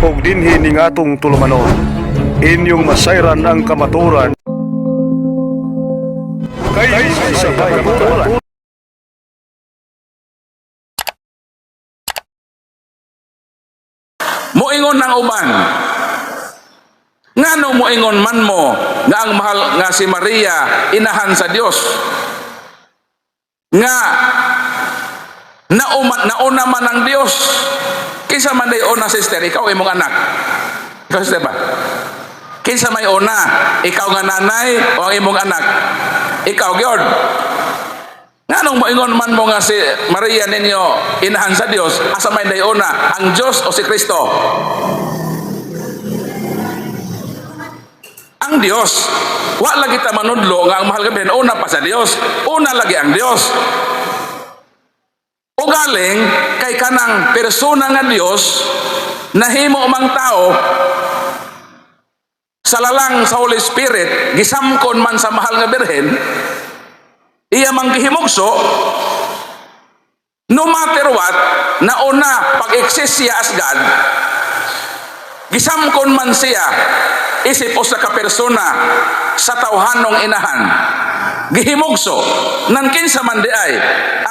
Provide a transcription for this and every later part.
og dinhi ning atong tulumanon. Inyong masayran ang kamaturan kay sa kamaturan. Moingon ng uban, ngano moingon man mo nga ang mahal nga si Maria inahan sa Dios, nga nauna man ang Dios kinsa man day una, sister, ikaw imong anak, ikaw sister ba, kinsa may una, ikaw nga nanay o ang imong anak, ikaw gyud. Nganong moingon man mo nga si Maria ninyo inahan sa Dios, asa may day una, ang Dios o si Kristo? Ang Dios. Wa lagi ta manudlo nga ang mahal gabi una pa sa Dios, una lagi ang Dios. O galing kay kanang persona nga Dios nahimo mang tao sa lalang sa Holy Spirit, gisamkon man sa mahal nga birhen, iya mang gihimugso, no matter what, nauna pag-exist siya as God, gisamkon man siya isip o sa kapersona sa tawhanong inahan, gihimugso nan kinsa man di ay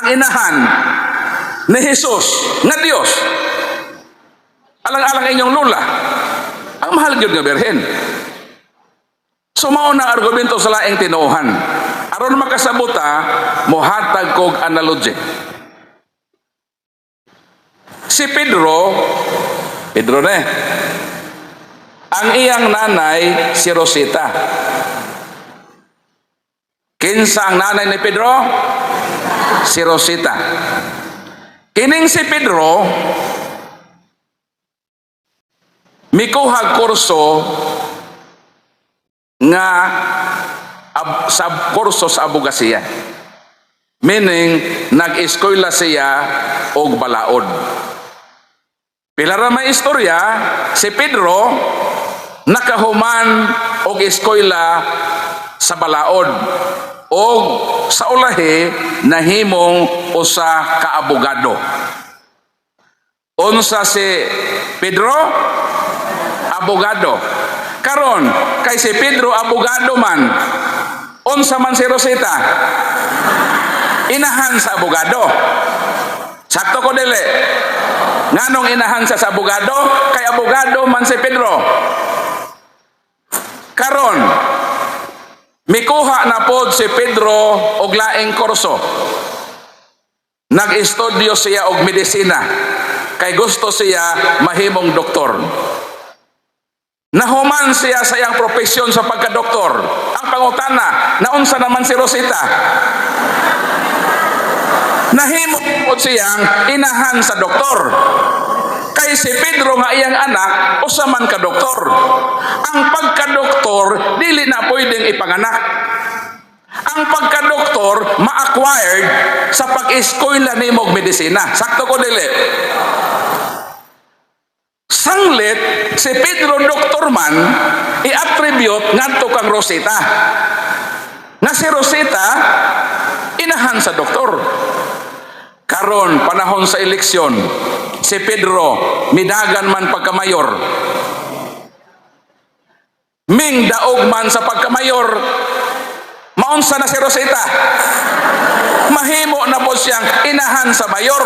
ang inahan ni Jesus nga Dios, alang-alang inyong lula ang mahal gyud nga birhen. So mao na argumento sa laing tinuohan. Aron makasabuta, mohatag kog analogy. Si Pedro ang iyang nanay si Rosita. Kinsa ang nanay ni Pedro? Si Rosita. Kining si Pedro mikuhag kurso nga sa kurso sa abogasiya. Meaning, nag-eskwela siya og balaod. Pila ra may istorya, si Pedro nakahuman og eskwela sa balaod og sa ulahi nahimong usa ka abogado. Unsa si Pedro? Abogado. Karon kay si Pedro abogado man, unsa man si Rosita? Inahan sa abogado. Sakto ko dili. Nganong inahan sa abogado? Kay abogado man si Pedro. Karon mikuha na pod si Pedro og laing kurso. Nag-estudyo siya og medisina kay gusto siya mahimong doktor. Nahuman siya sa iyang profesyon sa pagka-doktor. Ang pangutana, naunsa naman si Rosita? Nahimo po siyang inahan sa doktor. Kay si Pedro nga iyang anak, usa man ka doktor. Ang pagka-doktor, dili na pwedeng ipanganak. Ang pagka-doktor, ma-acquired sa pag-eskwela ni mog medisina. Sakto ko dili. Sanglit, si Pedro doktor man, i-attribute ngadto kang Rosita. Nga si Rosita, inahan sa doktor. Karon, panahon sa eleksyon, si Pedro, midagan man pagkamayor. Ming daog man sa pagkamayor, maunsa na si Rosita. Mahimo na po siyang inahan sa mayor.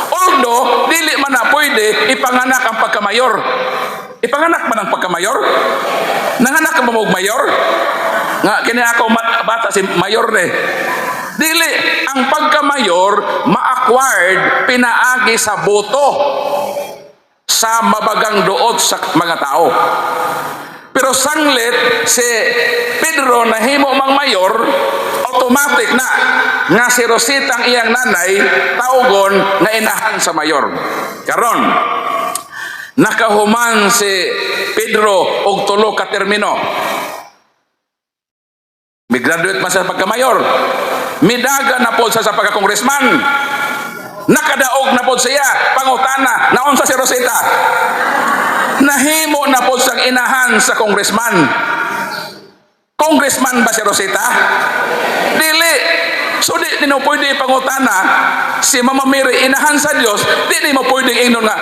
Although, dili man na pwede ipanganak ang pagkamayor. Ipanganak man ang pagkamayor? Nanganak ka ba mo mayor? Nga, kini ako bata si mayor Dili, ang pagkamayor, ma-acquired, pinaagi sa boto sa mabagang duot sa mga tao. Pero sanglit, si Pedro na himo mang mayor, automatic na nga si Rosita ang iyang nanay taugon nga inahan sa mayor. Karon nakahuman si Pedro og tulo ka termino. Migraduate man sa pagka-mayor. Midaga na po sa pagka-congressman. Nakadaog na po siya. Pangutana, naunsa si Rosita? Nahimo na po siyang inahan sa congressman. Congressman ba si Rosita? Dili. So di mo pwede ipangutana si Mama Mary inahan sa Dios, di mo pwede ingnon nga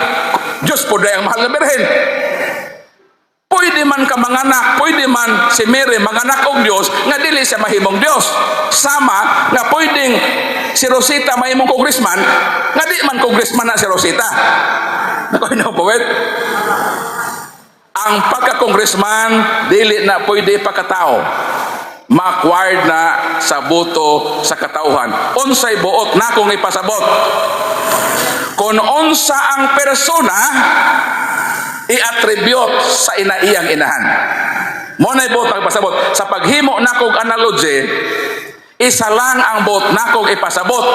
Diyos po dayang mahal nga birhen. Pwede man ka manganak, pwede man si Mary manganak og Dios nga dili siya mahimong Dios. Sama nga pwedeng si Rosita mahimong congressman nga di man congressman na si Rosita. Nakuha po, wait. Ang pagka-congressman dili na pwede pagkatao. Ma-acquired na sa boto sa katauhan. Unsay buot na kung ipasabot. Kung unsa ang persona i-attribute sa inaiyang inahan. Mo na ibot ang pasabot. Sa paghimo na kong analogy, isa lang ang bot na kong ipasabot.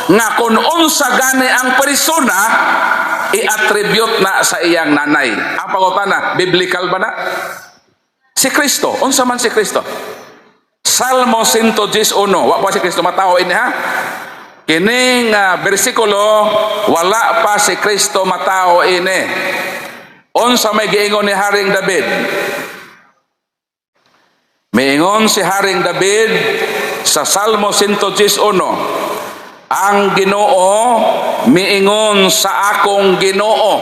Nga kung unsa gani ang persona, i-attribute na sa iyang nanay. Ang pangutana, biblical ba na? Si Kristo. Unsa man si Kristo? Salmo 111. Wa pa si Kristo matao ini ha? Kining bersikulo, wala pa si Kristo matao ini. Unsa may giingon ni Haring David? Miingon si Haring David sa Salmo 111, ang Ginoo miingon sa akong Ginoo,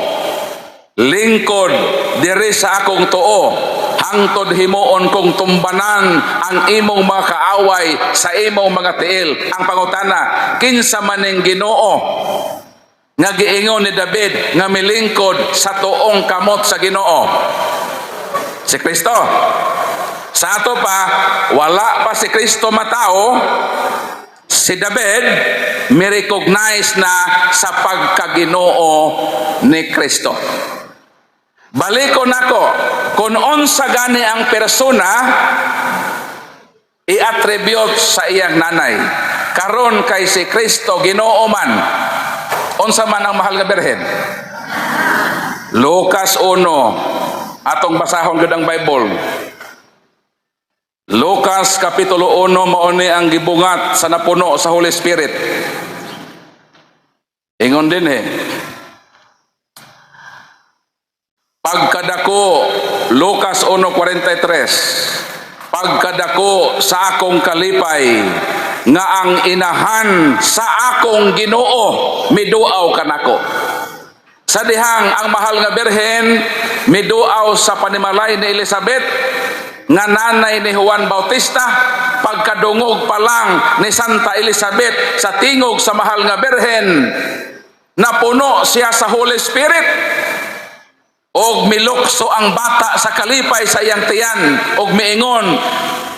lingkod diri sa akong tuo, hangtod himuon kong tumbanan ang imong mga kaaway sa imong mga tiil. Ang pangutana, kinsa maning Ginoo nga giingon ni David nga milingkod sa tuong kamot sa Ginoo? Si Kristo. Sa ato pa, wala pa si Kristo matao, si David mi-recognize na sa pagkaginoo ni Kristo. Balikon ako, kung unsa gani ang persona, i-attribute sa iyang nanay. Karon kay si Kristo Ginoo man, unsa man ang mahal nga birhen? Lucas 1, atong basahon gud ang Bible. Lucas kapitulo 1 mao ni ang gibungat sa napuno sa Holy Spirit. Ingon din pagkadako, Lucas 1:43, pagkadako sa akong kalipay nga ang inahan sa akong Ginoo miduaw kanako. Sa dihang ang mahal nga birhen miduaw sa panimalay ni Elizabeth nga nanay ni Juan Bautista, pagkadungog pa lang ni Santa Elizabeth sa tingog sa mahal nga birhen, napuno siya sa Holy Spirit og milukso ang bata sa kalipay sa iyang tiyan og miingon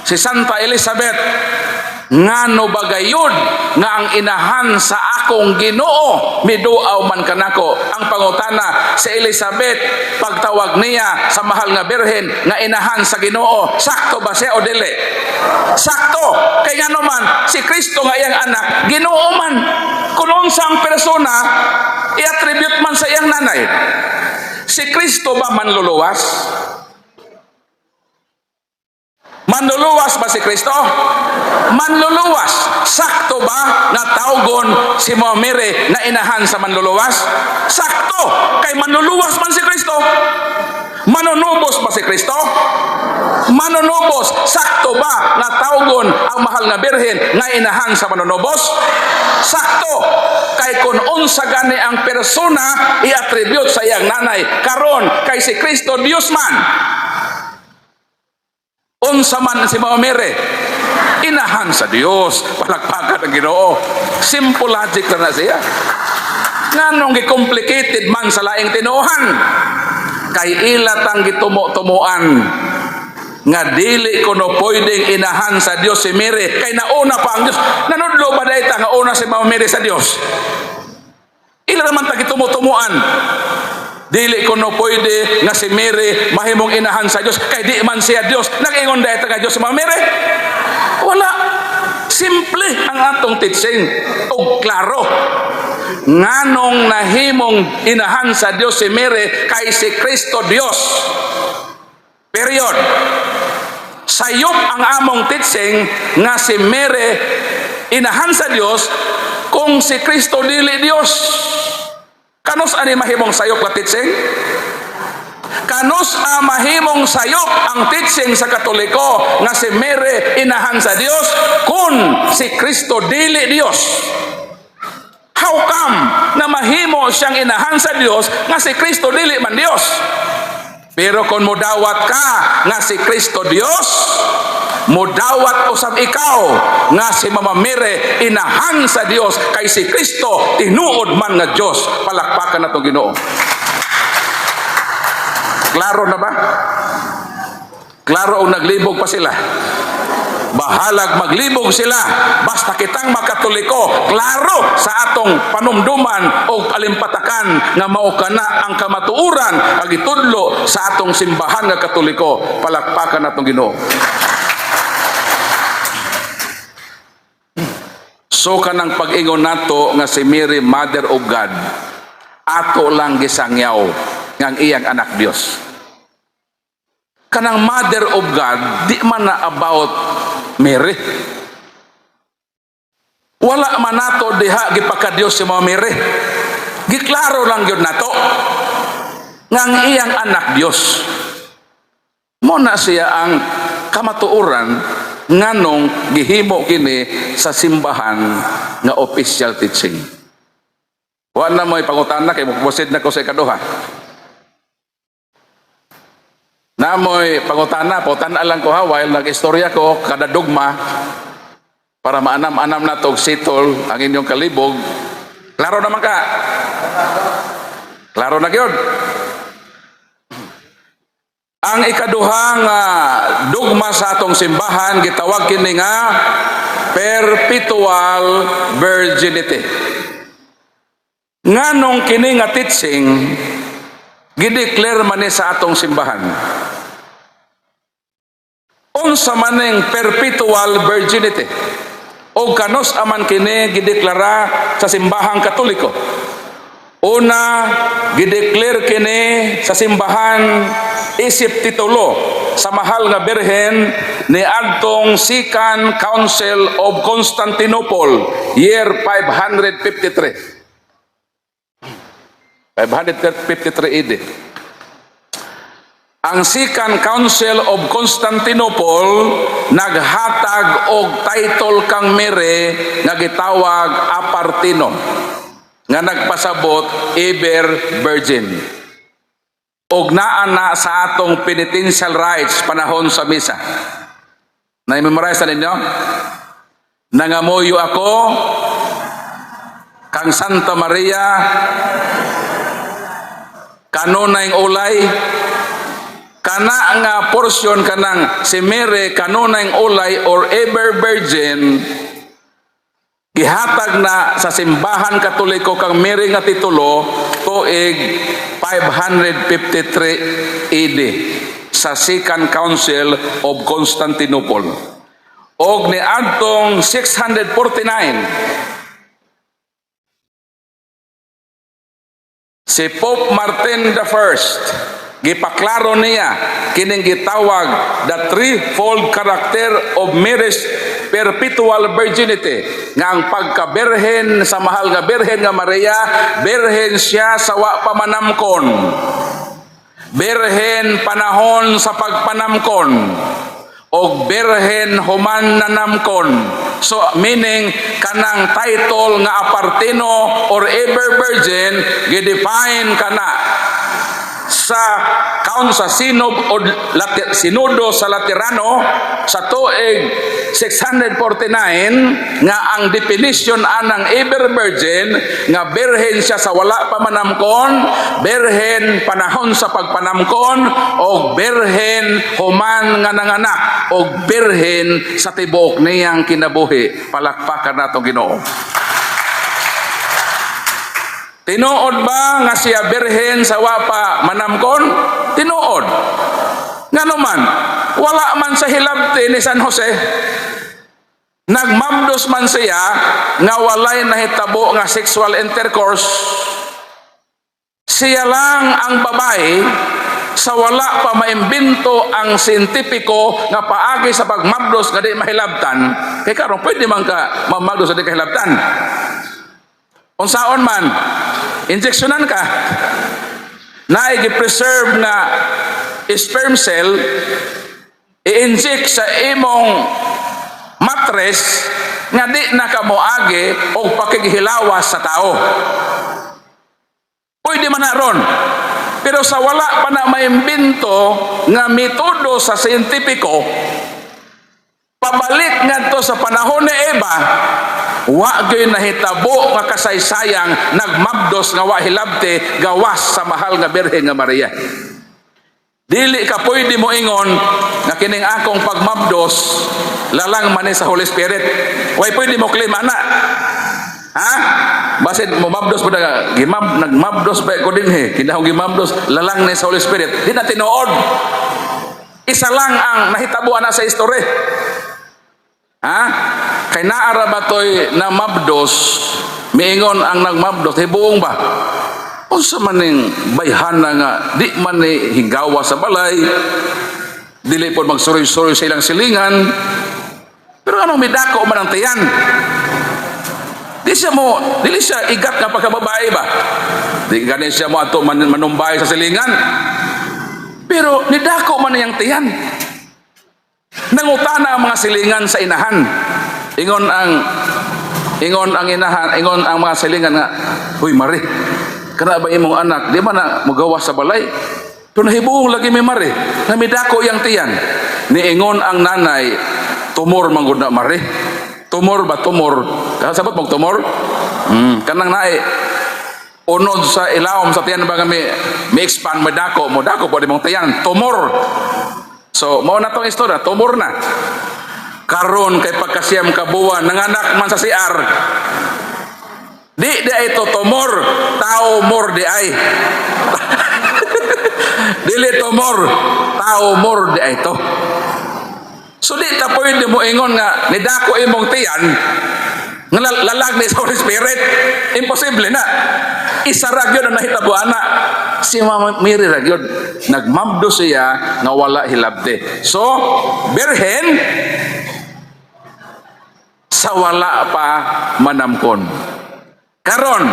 si Santa Elizabeth, ngano bagayod nga ang inahan sa akong Ginoo miduaw man kanako. Ang pangutana, si Elizabeth pagtawag niya sa mahal nga birhen nga inahan sa Ginoo, sakto ba siya o dili? Sakto. Kay ngano man si Kristo nga iyang anak Ginoo man. Kung unsa ang persona, i-attribute man sa iyang nanay. Si Kristo ba manluluwas? Manluluwas ba si Kristo? Manluluwas. Sakto ba na tawgon si Mama Mary na inahan sa manluluwas? Sakto. Kay manluluwas man si Kristo. Manunubos ba si Kristo? Manunubos. Sakto ba na tawgon ang mahal nga birhen na inahan sa manunubos? Sakto. Kay kung unsa gani ang persona, i-attribute sa iyang nanay. Karon kay si Kristo Dios man, unsa man si Mama Mary, inahan sa Dios, palakpakan ang Ginoo. Simple logic na siya. Nganong gi-complicated man sa laing tinuohan? Kay ilat ang gitumo-tumuan nga dili kuno pwedeng inahan sa Dios si Mary, kay nauna pa ang Dios. Nanudlo ba dayta nga una si Mama Mary sa Dios? Ila naman ta gitumo-tumuan. Dili kuno pwede nga si Mary mahimong inahan sa Dios, kay di man siya Dios. Nag-ingon dayta ka Dios si Mama Mary? Wala. Simple ang atong teaching og klaro. Nganong nahimong inahan sa Dios si Mary, kay si Kristo Dios. Period. Sayop ang among teaching nga si Mary inahan sa Dios kung si Kristo dili Dios. Kanos ani mahimong sayop ka teaching? Kanus mahimong sayop ang teaching sa Katoliko nga si Mary inahan sa Dios kun si Kristo dili Dios. How come na mahimo siyang inahan sa Dios nga si Kristo dili man Dios? Pero kung mudawat ka nga si Kristo Dios, mudawat usab ikaw nga si Mama Mary inahan sa Dios kay si Kristo tinuod man nga Dios. Palakpakan nato Ginoo. Klaro na ba? Klaro o naglibog pa sila? Bahalag maglibog sila. Basta kitang makatoliko, klaro sa atong panumduman o alimpatakan nga mao kana ang kamatuuran ang itudlo sa atong simbahan nga Katoliko. Palakpakan natong Ginoo. So kanang pag-ingon nato nga si Mary Mother of God, ato lang gisangyaw nga ang iyang anak Dios. Kanang Mother of God, di man na about Mary. Wala man nato diha gipakadiyos si Mama Mary. Giklaro lang yun nato nga ang iyang anak Dios. Mo na siya ang kamatuoran nganong gihimo kini sa simbahan nga official teaching. Wa na mo'y pangutana kay mukusid na ko sa ikaduha. Namoy pangutana, pautan lang ko ha, while nag-istorya ko, kada dugma, para maanam-anam na tog sitol ang inyong kalibog. Klaro naman ka? Klaro na yun. Ang ikaduhang dugma sa atong simbahan, gitawag kini nga perpetual virginity. Nganong kini nga teaching, gideclare man ni sa atong simbahan. Unsa maning perpetual virginity o kanus aman kini gideklara sa simbahang Katoliko. Una, gideclare kini sa simbahan isip titulo sa mahal nga birhen ni adtong Second Council of Constantinople year 553 AD. Ang Second Council of Constantinople naghatag og title kang Mary nga gitawag Apartino nga nagpasabot ever virgin. Og naa na sa atong penitential rites panahon sa misa. Na-memorize na ninyo? Nangamuyo ako kang Santa Maria kanunay ulay kana nga portion kanang si Mary kanunay ulay or ever virgin gihatag na sa simbahan Katoliko kang Mary nga titulo tuig 553 AD sa Second Council of Constantinople. Og ni adtong 649 si Pope Martin I gipaklaro niya kining gitawag the threefold character of Mary's perpetual virginity nga ang pagkaberhen sa mahal nga berhen nga Maria, berhen siya sa wa pamanamkon, berhen panahon sa pagpanamkon, o berhen human nanamkon. So meaning kanang title nga Apartino or ever virgin gidefine kana sa Sinodo sa Laterano sa tuig 649 nga ang definition anang ever virgin nga berhen siya sa wala pa manamkon, berhen panahon sa pagpanamkon, o berhen human nga nanganak, o berhen sa tibuok niyang kinabuhi. Palakpakan nato Ginoo. Tinuod ba nga siya berhen sa wapa manamkon? Tinuod. Nga naman, wala man sa hilabti ni San Jose. Nagmabdos man siya nga walay nahitabo nga sexual intercourse. Siya lang ang babae sa wala pa maimbento ang siyentipiko nga paagi sa pagmabdos nga di mahilabtan. Kaya karon pwede man ka mamabdos sa di kahilabtan. Unsaon man, injeksyonan ka. na i-preserve nga sperm cell i-inject sa imong mattress nga di na kamoage o pakikihilawas sa tao. Pwede man na ron. Pero sa wala pa na maimbento nga metodo sa siyentipiko, pabalik nga to sa panahon ni Eva, wa gyud nahitabo nga kasaysayang nagmabdos nga wa hilabte gawas sa mahal nga Birhen nga Maria. Dili ka pwede mo ingon nga kining akong pagmabdos lalang man sa Holy Spirit. Way pwede mo claim ana. Ha? Basit mo mabdos po na nagmabdos ba ko din kinahong gimabdos lalang ni sa Holy Spirit. Di na tinuod. Isa lang ang nahitabo ana sa history. Ha? Kay naara ba to'y na mabdos, miingon ang nagmabdos, hibuong ba? Unsa man ning bayhana nga, di man ni higawa sa balay, dili po magsuroy-suroy sa ilang silingan, pero anong midako man ang tiyan? Dili siya igat nga pagkababae ba? Di ganin siya mo ato manumbay sa silingan. Pero nidako man niyang tiyan. Nangutana ang mga silingan sa inahan. Ingon ang inahan, ingon ang mga silingan nga, "Huy Mari, kana ba imong anak, di man na magawas sa balay?" Pero nahibuong lagi may Mari, namidako yang tiyan. Niingon ang nanay, "Tumor man gud na Mari." Tumor ba tumor? Kasabot mong tumor? Kanang naay unod sa ilawom sa tiyan ba kami mi-expand mo dako po di mong tiyan, tumor. So, mao na tong istorya, tumor na. Karon kay pagkasiyam ka buwan, nanganak man sa CR. Di ay ito tumor, tao mor di ay. Dili tumor, tao mor di ay ito. So di ta pwede mo ingon nga nidako imong tiyan nga lalag ni sa Holy Spirit. Imposible na. Isa ra gyud ang nahitabo ana. Si Mama Mary ra gyud nagmabdo siya nga wala hilabte. So, Birhen sa wala pa manamkon. Karon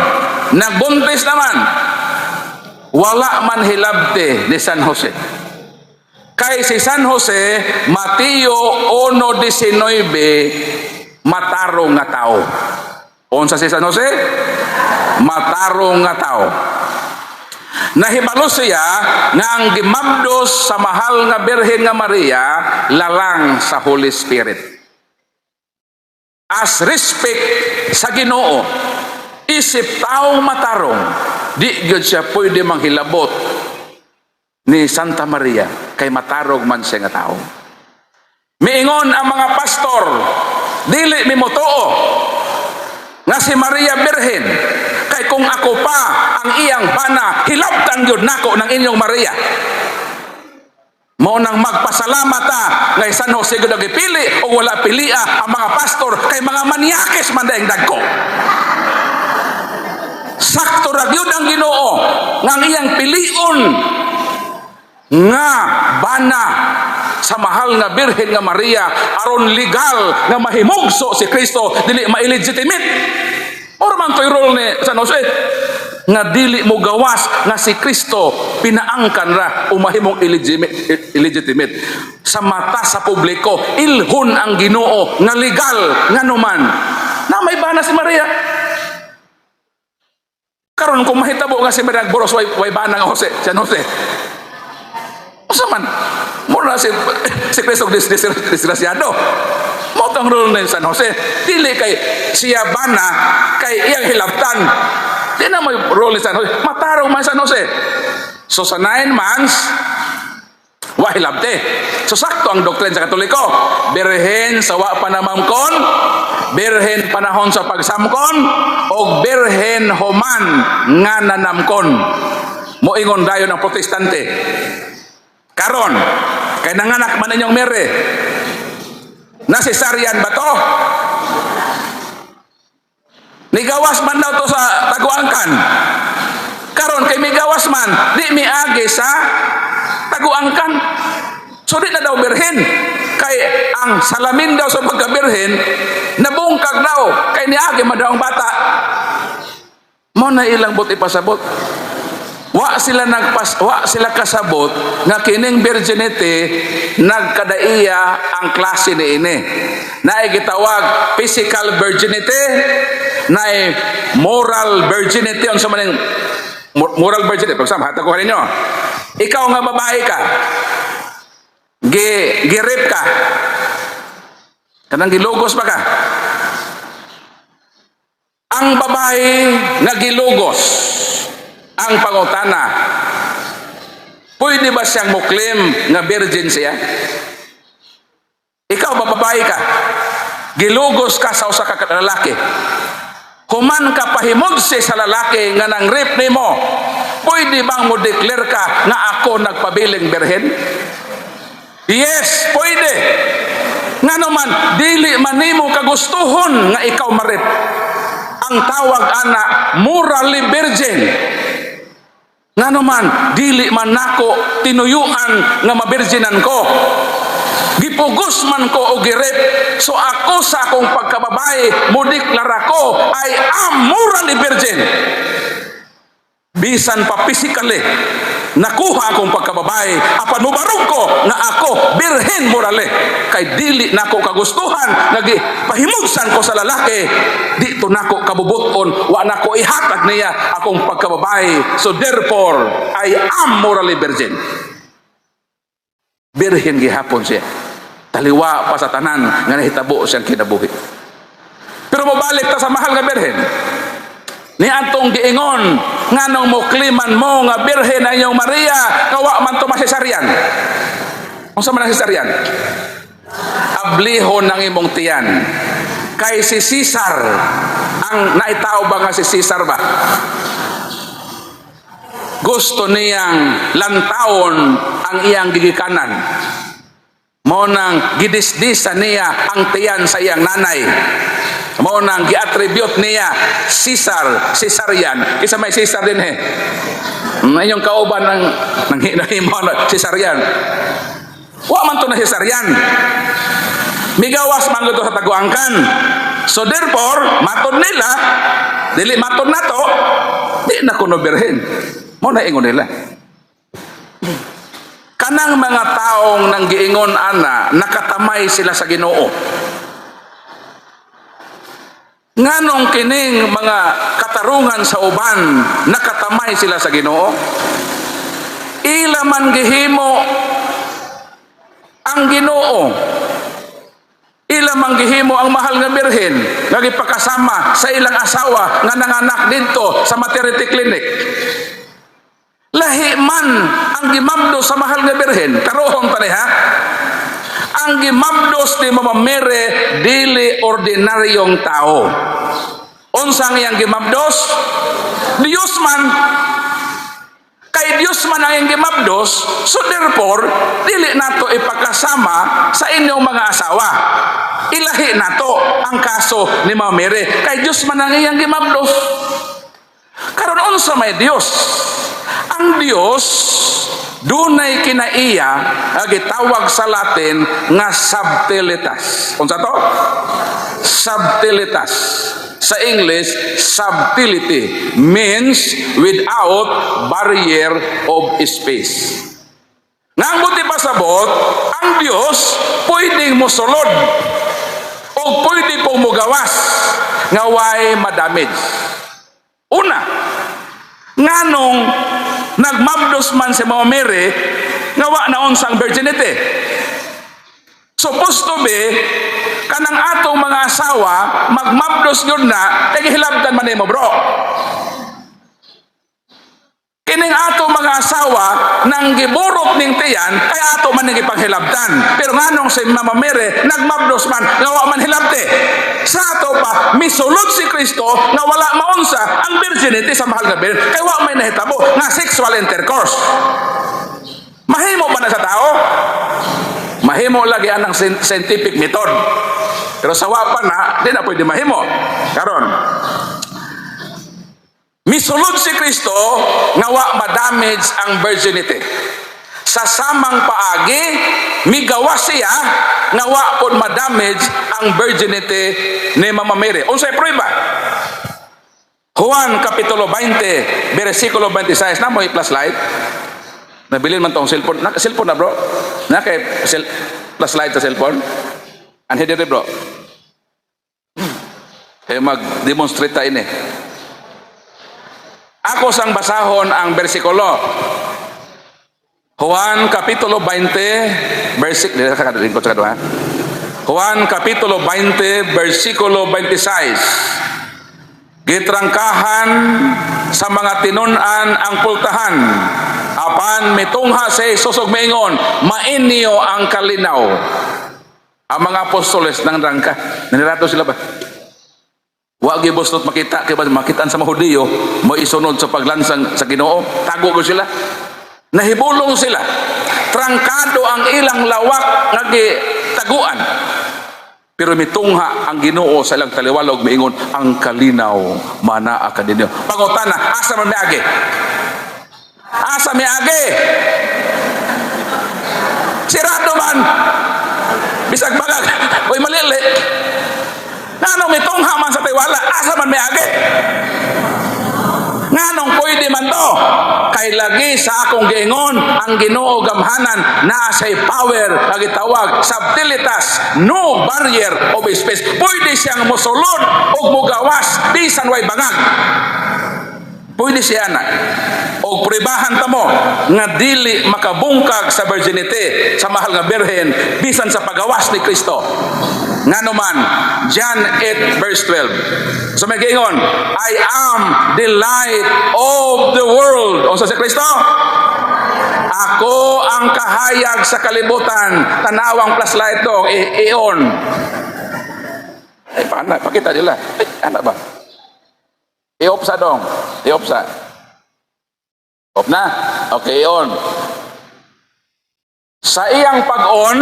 nagbuntis naman. Wala man hilabte ni San Jose. Kay si San Jose, Mateo 1:19, matarong nga tao. Unsa si San Jose? Matarong nga tao. Nahibalo siya nga ang gimabdos sa mahal nga Birhen nga Maria lalang sa Holy Spirit. As respect sa Ginoo, isip taong matarong, di gyud siya pwede manghilabot ni Santa Maria kay matarog man siya nga tao. Miingon ang mga pastor, dili mi motoo nga si Maria Birhen kay kung ako pa ang iyang bana, hilabtan gyud nako ng inyong Maria. Mao nang magpasalamat ta nga San Jose gyud gipili o wala pilia ang mga pastor kay mga manyakes man daing dagko. Sakto ra gyud ang Ginoo nga ang iyang pilion nga bana sa mahal nga Birhen nga Maria aron legal nga mahimugso si Kristo dili ma-illegitimate. Or man toy role ni San Jose nga dili mo gawas nga si Kristo pinaangkan ra o mahimong illegitimate. Sa mata sa publiko ilhon ang Ginoo nga legal nga numan na may bana si Maria. Karon kung mahitabo nga si Maria boros way bana nga San Jose. Usa man mura si Kristo disgrasyado. Mo tong rule ni San Jose, dili kay siya bana kay iyang hilabtan. Di na may role ni San Jose, matarong man San Jose. So sa 9 months wa hilabte. So sakto ang doktrina sa Katoliko, Birhen sa wa panamangkon, Birhen panahon sa pagsamkon, o Birhen human nga nanamkon. Moingon dayon ang Protestante. Karon, kay nanganak man ninyong Mary, na cesarean ba to? Nigawas man daw to sa taguangkan. Karon kay migawas man, di miagi sa taguangkan. So di na daw Birhen. Kay ang salamin daw sa pagka-Birhen, nabungkag daw, kay niagi man daw ang bata. Mo na ilang but ipasabot. Wa sila kasabot nga kining virginity nagkadaiya ang klase niini. Naay gitawag physical virginity, naay moral virginity. Unsa man ning moral virginity? Pagsama hatag ko ninyo. Ikaw nga babae ka, girip ka, kanang gilugos ba ka? Ang babae nga gilugos, ang pangutana, pwede ba siyang muklaim nga virgin siya? Ikaw ba babae ka, gilugos ka sa usa ka lalaki, human ka pahimugsi sa lalaki nga nang rape nimo, pwede bang mo declare ka nga ako nagpabiling birhen? Yes, pwede. Nga naman, dili man nimo kagustuhon nga ikaw marip. Ang tawag ana morally virgin. Nga naman, dili man nako tinuyuan nga mabirginan ko. Gipugos man ko o girip. So ako sa akong pagkababae, mudiklara ko, I am morally virgin. Bisan pa physically, nakuha akong pagkababae, apan mubarog ko nga ako birhen morale. Kay dili nako kagustuhan, pahimugsan ko sa lalaki, dito nako kabubuton, wa nako ihatag niya akong pagkababae. So therefore, I am morally virgin. Birhen gihapon siya. Taliwa pa sa tanan nga nahitabo siyang kinabuhi. Pero mabalik ta sa mahal nga birhen. Ni atong giingon nganong mo kliman mo nga birhen na inyong Maria kawa man to masesaryan. Unsa man ang sesaryan? Ablihon ng imong tiyan. Kay si Caesar, ang naitaw ba nga si Caesar ba? Gusto niyang lantawon ang iyang gigikanan. Mo nang gidisdisa niya ang tiyan sa iyang nanay. Mo nang gi-attribute niya Caesarian. Kisa may Caesar din inyong kauban ng hinahimo na Caesarian. Wa man to na Caesarian. Migawas man to sa taguangkan. So therefore, matod nila, dili matod nato, di na kuno birhen. Mo na ingon nila. Kanang mga taong nang giingon ana, nakatamay sila sa Ginoo. Nganong kining mga katarungan sa uban, nakatamay sila sa Ginoo? Ila man gihimo ang Ginoo. Ila man gihimo ang mahal nga birhen, nga gipakasama sa ilang asawa nga nanganak dito sa maternity clinic. Lahi man ang gimabdos sa mahal nga birhen, karohon tani ha. Ang gimabdos ni Mama Mary dili ordinaryong tao. Unsang iyang gimabdos? Dios man. Kay Dios man ang iyang gimabdos, so therefore dili nato ipakasama sa inyong mga asawa. Ilahi nato ang kaso ni Mama Mary. Kay Dios man ang iyang gimabdos. Karon unsa may Dios? Ang Dios dunay kinaiya gitawag sa Latin nga subtilitas. Unsa to? Subtilitas. Sa English, subtlety means without barrier of space. Nga ang buti pasabot, ang Dios pwedeng mosulod o pwede pong mugawas nga way madamage. Una, nganong nagmabdos man si Mama Mary nga wa na unsang virginity. Supposed to be kanang atong mga asawa magmabdos yun na hilabtan man nimo bro. Kining atong mga asawa nang giburot ning tiyan kay ato man ning ipanghilabtan. Pero nganong si Mama Mary nagmabdos man nga wa man hilabte. Sa ato pa misulod si Kristo nga wala maunsa ang virginity sa mahal nga birhen kay wa may nahitabo nga sexual intercourse. Mahimo ba na sa tao? Mahimo lagi anang scientific method. Pero sa wa pa na, di na pwede mahimo. Karon, misulod si Kristo nga wa ma-damage ang virginity. Sa samang paagi, migawas siya nga wa pod ma-damage ang virginity ni Mama Mary. Unsay prueba? Juan Kapitulo 20, versikulo 26. Na mo i-plus light? Nabilin man tong cellphone. Cellphone na bro? Na kay plus light sa cellphone? Anhe diri bro? Mag-demonstrate ta ini. Ako sang basahon ang bersikulo. Juan Kapitulo 20, Juan Kapitulo 20, versikulo 26. Gitrangkahan sa mga tinunan ang pultahan. Apan mitungha sa Jesus ug miingon, mainyo ang kalinaw. Ang mga apostoles nang rangka. Nanirato sila ba? Wa gibustot makita kay makitaan sa mga Hudiyo mo isunod sa paglansang sa Ginoo. Tago ko sila. Nahibulong sila. Trangkado ang ilang lawak nga gitaguan. Pero mitungha ang Ginoo sa ilang taliwalog miingon ang kalinaw manaa kadinyo. Pangutana, asa man miagi? Asa miagi? Sirado man. Bisag bagag. Oy malili. Nganong mitungha man sa tiwala, asa man miagi? Nganong pwede man to? Kay lagi sa akong giingon ang Ginoo gamhanan na say power nga gitawag subtilitas, no barrier of space. Pwede siyang mosulod og mugawas bisan way bangag. Pwede siya na. O pribahan ta mo nga dili makabungkag sa virginity sa mahal nga birhen bisan sa pagawas ni Kristo. Ngano man, John 8 verse 12. So may giingon, I am the light of the world. O sa si Kristo, ako ang kahayag sa kalibutan. Tanawang plus light dong, iyon. Ay, paano? Pakita nila. Ay, ano ba? Iopsa dong. Iopsa. Op na? Okay, iyon. Sa iyang pag-on,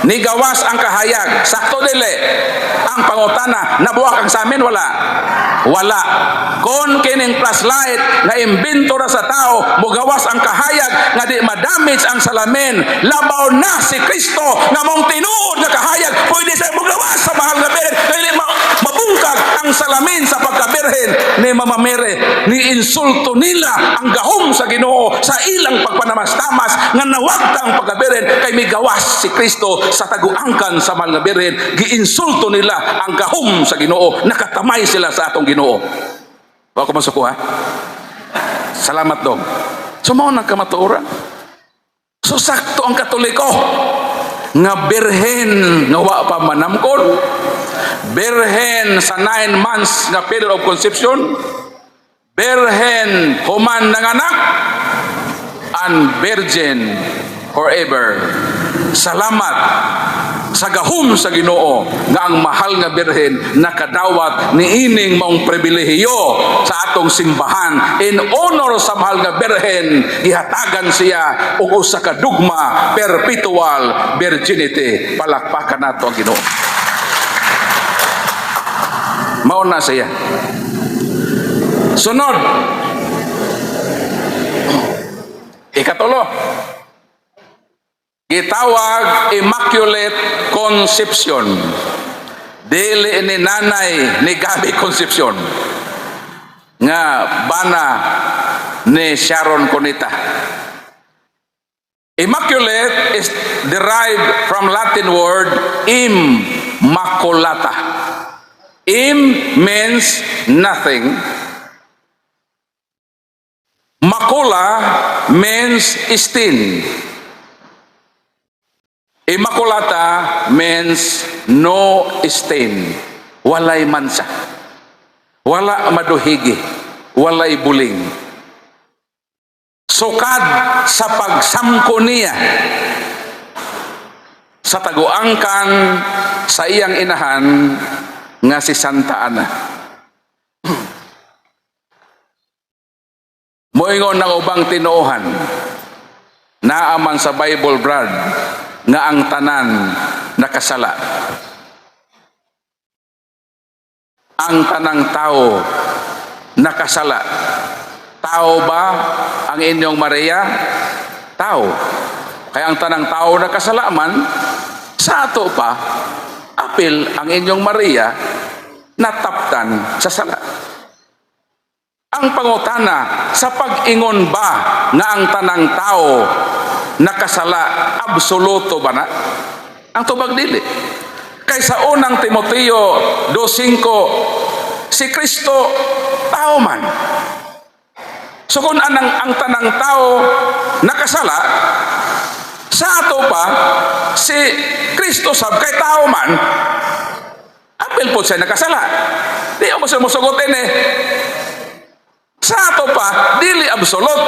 nigawas ang kahayag. Sakto dili. Ang pangutana, nabuwak ang sa amin, wala. Wala. Kung kining plus light na imbento ra sa tao, mugawas ang kahayag nga di madamage ang salamin. Labaw na si Kristo nga mong tinuod nga kahayag. Pwede sa mugawas sa mahal nga birhen. Dili mabungkag ang salamin sa pagkabirhen ni Mama Mary. Ni insulto nila ang gahom sa Ginoo sa ilang pagpanamastamas nga nawagta ang pagkabirhen kay may gawas si Kristo sa taguangkan sa mahal nga birhen. Giinsulto nila ang gahom sa Ginoo. Nakatamay sila sa atong Ginoo. Wa ko masuko ha. Salamat dong. Sumaw nang kamatuoran. So sakto ang Katoliko nga birhen nga wa pa manamkon. Birhen sa 9 months nga period of conception. Birhen human nanganak. And virgin forever. Salamat sa gahom sa Ginoo nga ang mahal nga birhen nakadawat niining maong pribilehiyo sa atong simbahan. In honor sa mahal nga birhen, ihatagan siya og usa ka dugma, perpetual virginity. Palakpakan nato ang Ginoo. Mao na siya. Sunod. Ikatulo. Gitawag Immaculate Conception. Dili ni nanay ni Gabi Concepcion. Nga bana ni Sharon Cunita. Immaculate is derived from Latin word immaculata. Im means nothing. Macula means stain. Immaculata means no stain. Walay mansa. Wala maduhigi. Walay buling. Sukad sa pagsamko niya sa taguangkan sa iyang inahan nga si Santa Ana. Moingon ng ubang tinuohan naaman sa Bible Brad nga ang tanan nakasala. Ang tanang tao nakasala. Tao ba ang inyong Maria? Tao. Kaya ang tanang tao nakasala man, sa ato pa, apil ang inyong Maria nataptan sa sala. ang pangutana sa pag-ingon ba nga ang tanang tao nakasala absoluto ba na? Ang tubag dili. Kaysa unang Timoteo 2:5, si Kristo tao man. So kung ang tanang tao nakasala, sa ato pa si Kristo sab kay tao man, apil po siya nakasala. Di mo siya musugutin eh. Sa ato pa, dili absolute.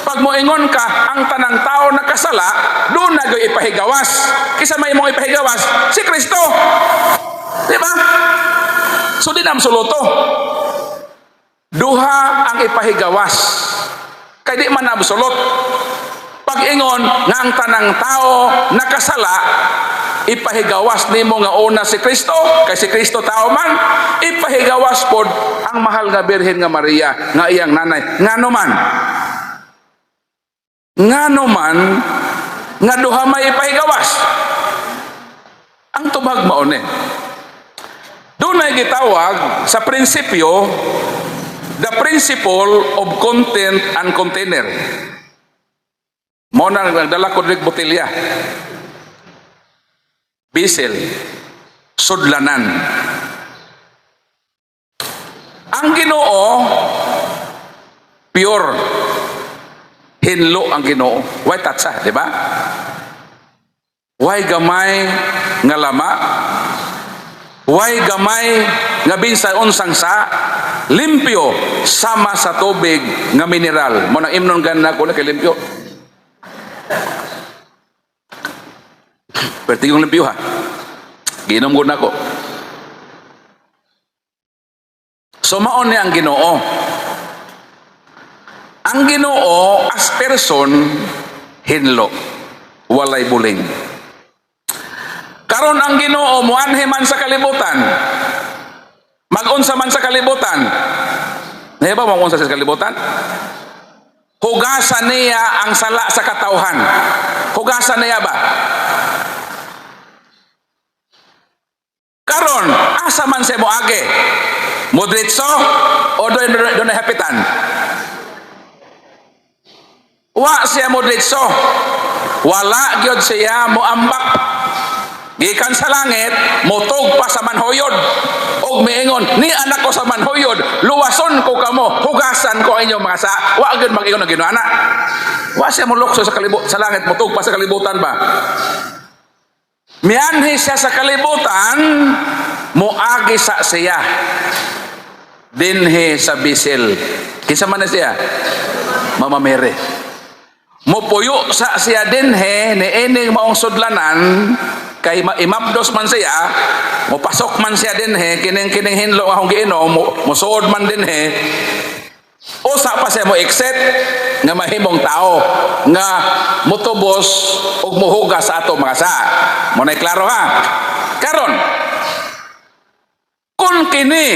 Pag moingon ka, ang tanang tao nakasala, doon na gay ipahigawas. Kisa may mong ipahigawas, si Kristo. Di ba? So di na absoluto. Duha ang ipahigawas. Kay di man absolute. Pag ingon nga ang tanang tao nakasala, ipahigawas nimo nga una si Kristo, kay si Kristo tao man, ipahigawas pod ang mahal nga Birhen nga Maria nga iyang nanay. Ngano man nga duha may ipahigawas. Ang tubag mao ni. Dunay gitawag sa prinsipyo the principle of content and container. Mo na nagdala ko rig botelya. Bisel, sudlanan. Ang Ginoo pure. Hinlo ang Ginoo. Why tatsa, di ba? Why gamay nga lama? Why gamay nga bisan unsang sa limpyo sama sa tubig nga mineral. Mo nang imnon ganda ko na kay limpyo. Perti yung limpyo ha. Ginom ko na ko. So maon niya ang Ginoo. Ang Ginoo as person hinlo. Walay buling. Karon ang Ginoo muanhi man sa kalibutan. Mag-unsa man sa kalibutan. Di ba mag-unsa sa kalibutan? Hugasan niya ang sala sa katauhan. Hugasan niya ba? Karon, asa man siya moage? Modritso o doon hapitan? Wa siya modritso. Wala gyud siya moambak. Gikan sa langit, motog pa sa manhoyod. Og miingon, ni anak ko sa manhoyod, luwason ko kamo, hugasan ko inyong mga sa. Wa gyud mag-ingon ang Ginoo ana. Wa siya molukso sa langit, motog pa sa kalibutan ba? Mianhi siya sa kalibutan, moagi sa siya. Dinhi sa Bisel. Kinsa man na siya? Mama Mary. Mopuyo sa siya dinhi ni ining maong sudlanan. Kay imapdos man siya, mopasok man siya dinhi, kining hinlo akong giinom, musuod man dinhi. Usa pa siya mo exit nga mahimong tao nga mutubos ug muhugas sa ato mga sa. Mo nay klaro ha. Karon kun kini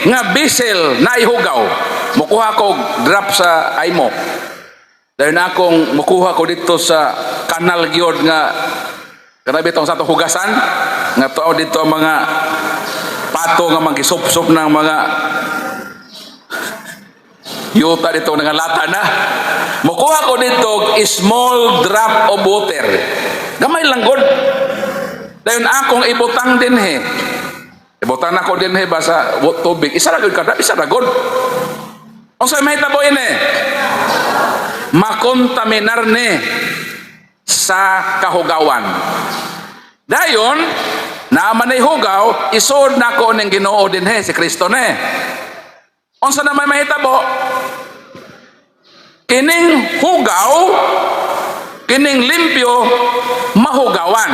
nga Bisel na ihugaw, mukuha ko drop sa aymo. Dahil na akong mukuha ko dito sa kanal gyud nga grabe itong sa itong hugasan nga to dito ang mga pato nga magisup-sup ng mga yuta dito ng lata na. Mukuha ko dito small drop of water. Gamay lang god. Dayon akong ibutang din he. Ibutang ako din he ba sa tubig. Isa ra gud kada, isa ra god. Unsa may tabo ini? Makontaminar ni sa kahugawan. Dayon, naman ay hugaw, isod na ko ng Ginoo din he, si Kristo ne. Unsa na may mahitabo? Kining hugaw, kining limpyo, mahugawan.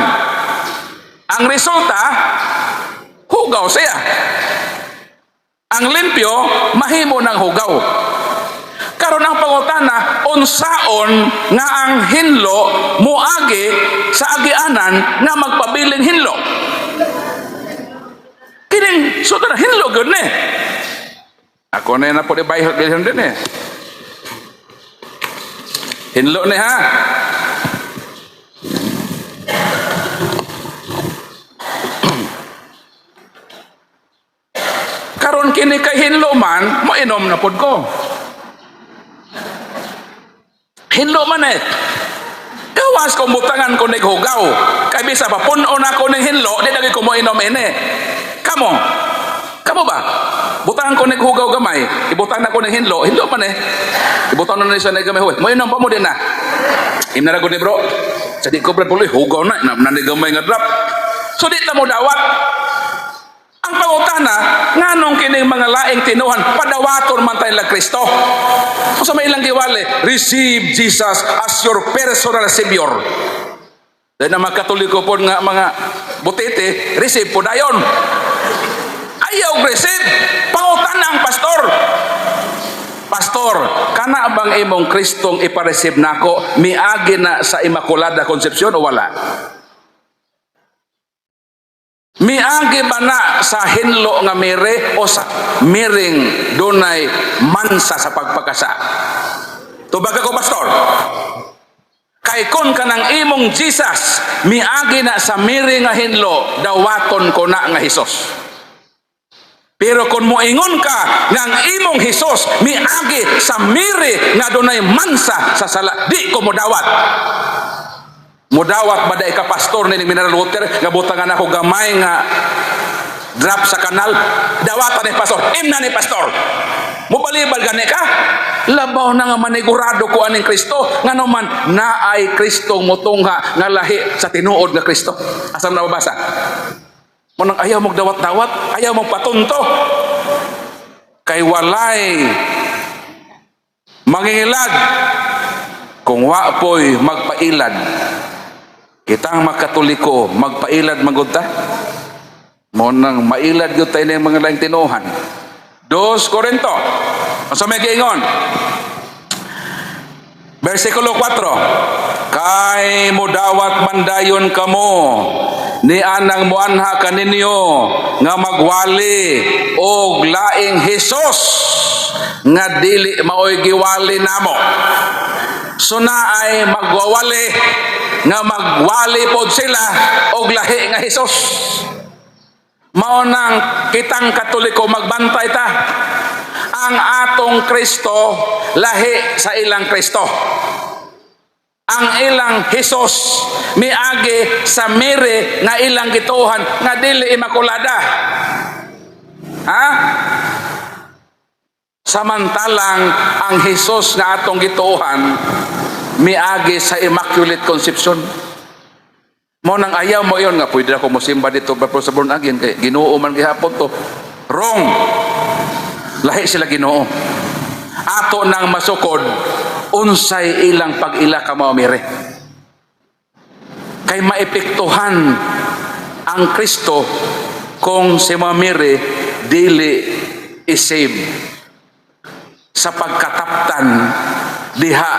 Ang resulta, hugaw siya. Ang limpyo, mahimo ng hugaw. Karon ang pangutana, unsaon nga ang hinlo muagi sa agianan nga magpabiling hinlo. Kining sudara hinlo gud ni. Ako na po di bayad bilhin din eh. Hinlo ni ha. Karon kini kay hinlo man, mo inom na pod ko. Hinlo man eh. Gawas kong butangan ko naghugaw. Kay bisa pa punon ako ng hinlo, di lagi ko mo inom ini. Kamo ba? Butangan ko naghugaw gamay, ibutan ako ng hinlo man eh. Ibutan na siya ng gamay. Mo inom pa mo din na. Imna ko ni bro. Sa di ko brad puloy hugaw na gamay nga drop. So di ta mo dawat. Ang pangutana, nganong kining mga laing tinuhan, padawaton man tayo lang Kristo. So sa may ilang giwali, receive Jesus as your personal Savior. Dahil na mga Katoliko po nga mga butete, receive po dayon. Ayaw receive. Pangutana ang pastor. Pastor, kana bang imong Kristong ipareceive nako miagi na sa Immaculada Concepcion o wala? Miagi ba na sa hinlo nga mere o sa miring dunay mansa sa pagpakasa? Tubag ako, pastor. Kay kon kanang imong Jesus, miagi na sa miring nga hinlo, dawaton ko na nga Hesus. Pero kung moingon ka ng imong Hesus, miagi sa miri nga dunay mansa sa sala, di ko mo dawat. Mudawat ba ka pastor ni mineral water nga butangan ako gamay nga drop sa kanal, dawatan ni pastor, imna ni pastor. Mubalibal gani ka? Labaw na nga manigurado ko aning Kristo nga naman naay Kristong mutungha nga lahi sa tinuod nga Kristo. Asam na mabasa? Munang ayaw mong dawat-dawat, ayaw mong patunto. Kay walay mangingilag kung wa po'y magpailad. Kitang makatoliko, magpailad magudta. Mo nang mailad gyud tayo ng mga laing tinuhan. 2 Korinto. Asa may giingon? Versikulo 4. Kay mudawat mandayon kamo ni anang muanha kaninyo nga magwali og laing Hesus nga dili maoy giwali namo. Suna ay magwawali nga magwali pod sila og lahi nga Hesus. Mao nang kitang Katoliko magbantay ta. Ang atong Kristo lahi sa ilang Kristo. Ang ilang Hesus miagi sa miri nga ilang gituhan nga dili Immaculada. Ha? Samantalang ang Hesus nga atong gituhan miagi sa Immaculate Conception. Mo nang ayaw mo yon nga pwede ako mosimba dito before sa born again kay Ginoo man gihapon to. Wrong. Lahi sila Ginoo. Ato nang masukod unsay ilang pag-ila ka mao mire. Kay maepektuhan ang Kristo kung si mamire dili isave sa pagkataptan diha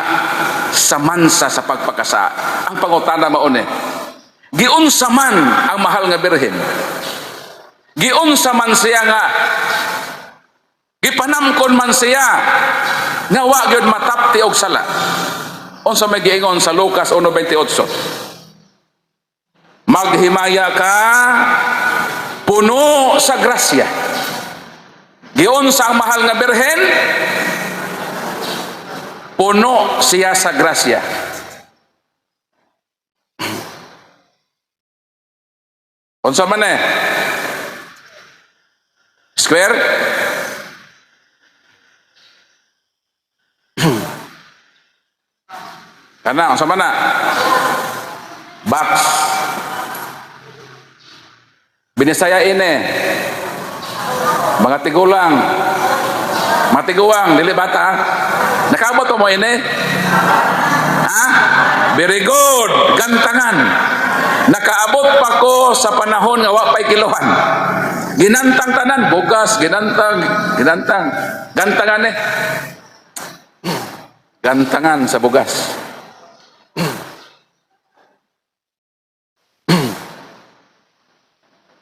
sa mansa sa pagpakasa. Ang pangutana maune, giunsa man ang mahal nga birhen, giunsa man siya nga gipanamkon man siya nga wa gyud matapti og sala. Unsa may giingon sa Lucas 1:28? Maghimaya ka puno sa grasya. Giunsa ang mahal nga birhen? Puno siya sa grasya. Unsa man eh? Square? Kana, unsa man na? Box. Binisayain eh. Mga tigulang. Matiguang, dili bata. Nakaabot mo ini? Ha? Very good. Gantangan. Nakaabot pa ko sa panahon nga wa pay kilohan. Ginantang tanan, bugas, ginantang. Gantangan eh. Gantangan sa bugas.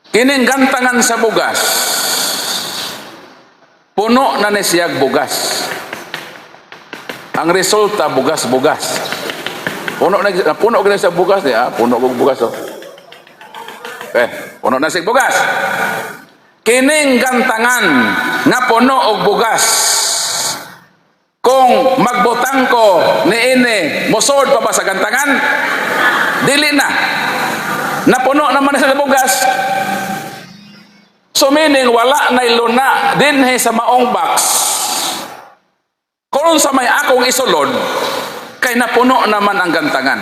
Kining gantangan sa bugas. Puno na ni siyag bugas. Ang resulta bugas-bugas. Puno na sa bugas niya, puno og bugas oh. Puno na sig bugas. kining gantangan nga puno og bugas, kung magbutang ko niini, musod pa ba sa gantangan? Dili na. Napuno naman na sa bugas. So meaning, wala na iluna dinhi sa maong box. Kung sa may akong isulod, kay napuno naman ang gantangan.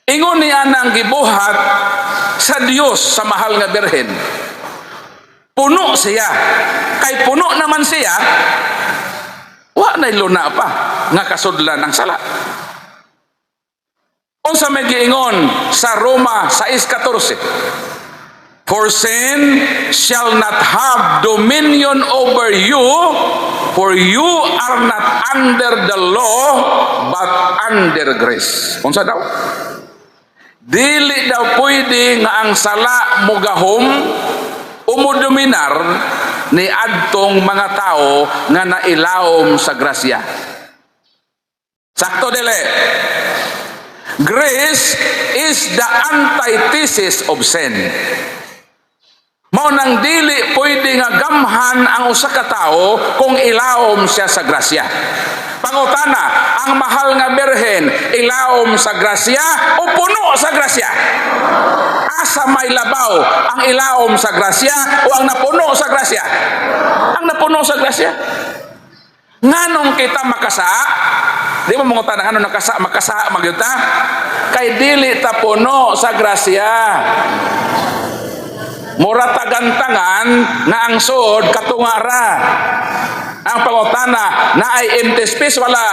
Ingon niya nang gibuhat sa Dios sa mahal nga birhen. Puno siya. Kay puno naman siya, wa na iluna pa nga kasudlan ang sala. Unsa may giingon sa Roma 6:14, for sin shall not have dominion over you, for you are not under the law, but under grace. Unsa daw? Dili daw pwede nga ang sala mo gahom o mo dominar ni adtong mga tao nga nailawom sa grasya. Sakto dili. Grace is the antithesis of sin. Mao nang dili pwede nga gamhan ang usa ka tawo kung ilawom siya sa grasya. Pangutana, ang mahal nga birhen ilawom sa grasya o puno sa grasya? Asa may labaw ang ilawom sa grasya o ang napuno sa grasya? Ang napuno sa grasya. Nganong kita makasa? Di mo mangutana nganong makasa magyuta? Kay dili ta puno sa grasya. Mura tagantangan nga ang sud katungara. Ang pangutana, na ay intespis wala.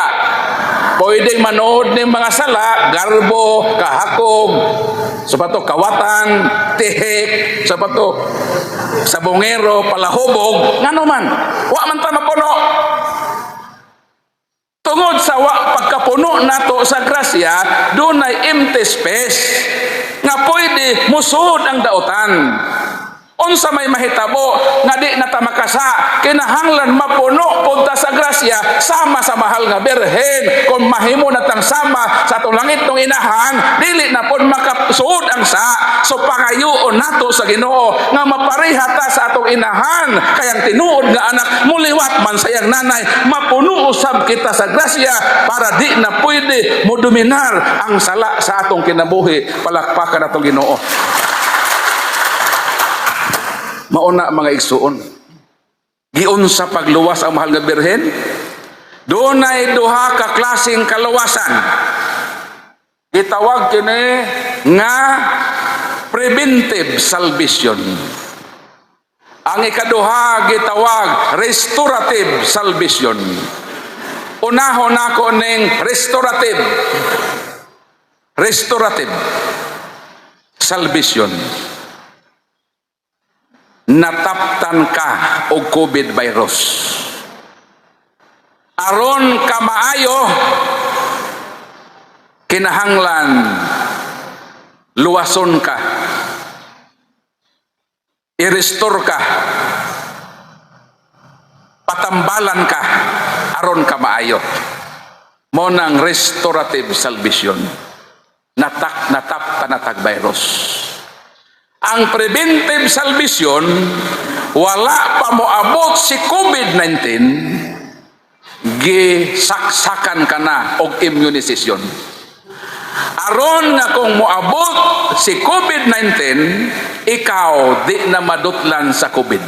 Pwedeng manood ng mga sala, garbo, kahakog, sapato kawatan, tihik, sapato sabongero, palahubog, ngano man. Wa man ta mapuno. Tungod sa pagkapuno nato sa grasya, doon ay empty space nga pwede musud ang dautan. Unsa may mahitabo nga di na ta makasa, kinahanglan mapuno punta sa grasya sama sa mahal nga birhen. Kung mahimo na tang sama sa atong langit tong inahan, dili na pud makasuod ang sa. So pangayoon nato sa Ginoo nga mapareha ta sa atong inahan, kayang tinuod nga anak muliwat man sa iyang nanay, mapuno usab kita sa grasya para di na pwede mo dominar ang sala sa atong kinabuhi. Palakpakan atong Ginoo. Mauna mga igsuon, giunsa pagluwas ang mahal nga birhen? Doon ay duha ka klaseng kaluwasan. Gitawag kini nga preventive salvation. Ang ikaduha gitawag restorative salvation. Unahon nako ning restorative salvation. Nataptan ka og COVID virus. Aron ka maayo, kinahanglan luwason ka. I-restore ka. Patambalan ka aron ka maayo. Mo nang restorative salvation. Nataptan natag virus. Ang preventive salvation, wala pa moabot si COVID-19, gisaksakan ka na og immunisasyon. Aron nga kung moabot si COVID-19, ikaw di na madutlan sa COVID.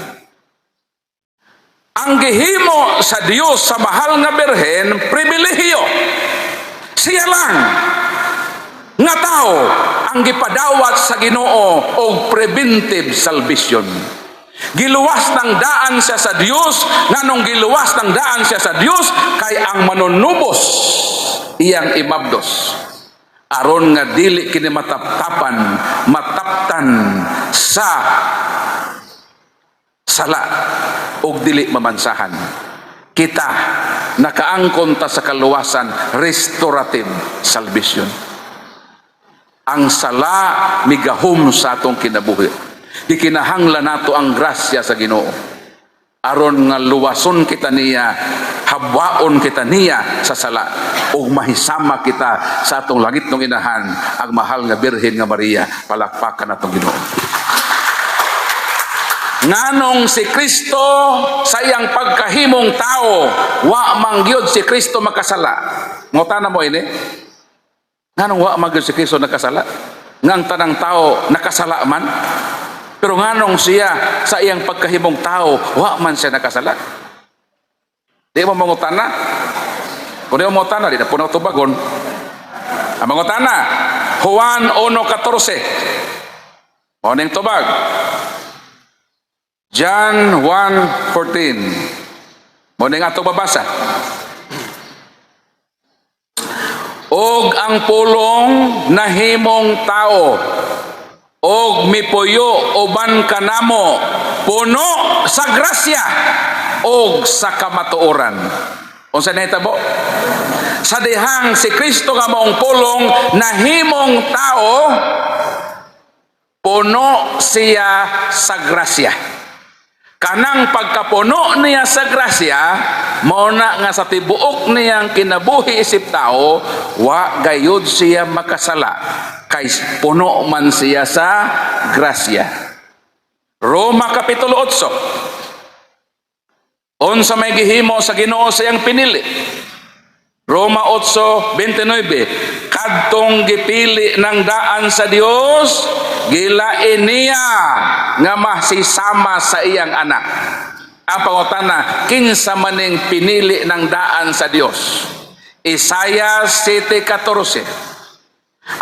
Ang gihimo sa Dios sa mahal nga birhen, pribilehiyo. Siya lang nga tao ang gipadawat sa Ginoo og preventive salvation. Giluwas ng daan siya sa Dios, nganong giluwas ng daan siya sa Dios kay ang manunubos iyang imabdos. Aron nga dili kini mataptapan, mataptan sa sala og dili mamansahan. Kita nakaangkon ta sa kaluwasan, restorative salvation. Ang sala migahom sa atong kinabuhi. Di kinahanglan nato ang grasya sa Ginoo. Aron nga luwason kita niya, habwaon kita niya sa sala, ug mahisama kita sa atong langit ng inahan, ang mahal nga Birhen nga Maria. Palakpakan atong Ginoo. Nganong si Kristo sa iyang pagkahimong tao, wa mangyod si Kristo makasala. Ngutana mo ini, nganong wa mangyod si Kristo nakasala? Ngang tanang tao nakasala man, pero nganong siya sa iyang pagkahimong tao, wa man siya nakasala? Di mo mangutana? Kung di mo mangutana, di na po na tubagon. Ang mangutana, Juan 1:14. O ning tubag. John 1:14. Mo ning ato babasa. Og ang pulong nahimong tao, og mipuyo uban kanamo, puno sa grasya og sa kamatuoran. Unsa nahitabo? Sa dihang si Kristo nga maong pulong nahimong tao, puno siya sa grasya. Kanang pagkapuno niya sa grasya, mauna nga sa tibuok niyang kinabuhi isip tao, wa gayud siya makasala, kay puno man siya sa grasya. Roma Kapitulo 8. Unsa may gihimo sa Ginoo sa iyang pinili? Roma 8:29. Kadtong gipili ng daan sa Dios, gilain niya nga mahsisama sa iyang anak. Ang pangutana, kinsa maning pinili ng daan sa Dios? Isaiah 7:14.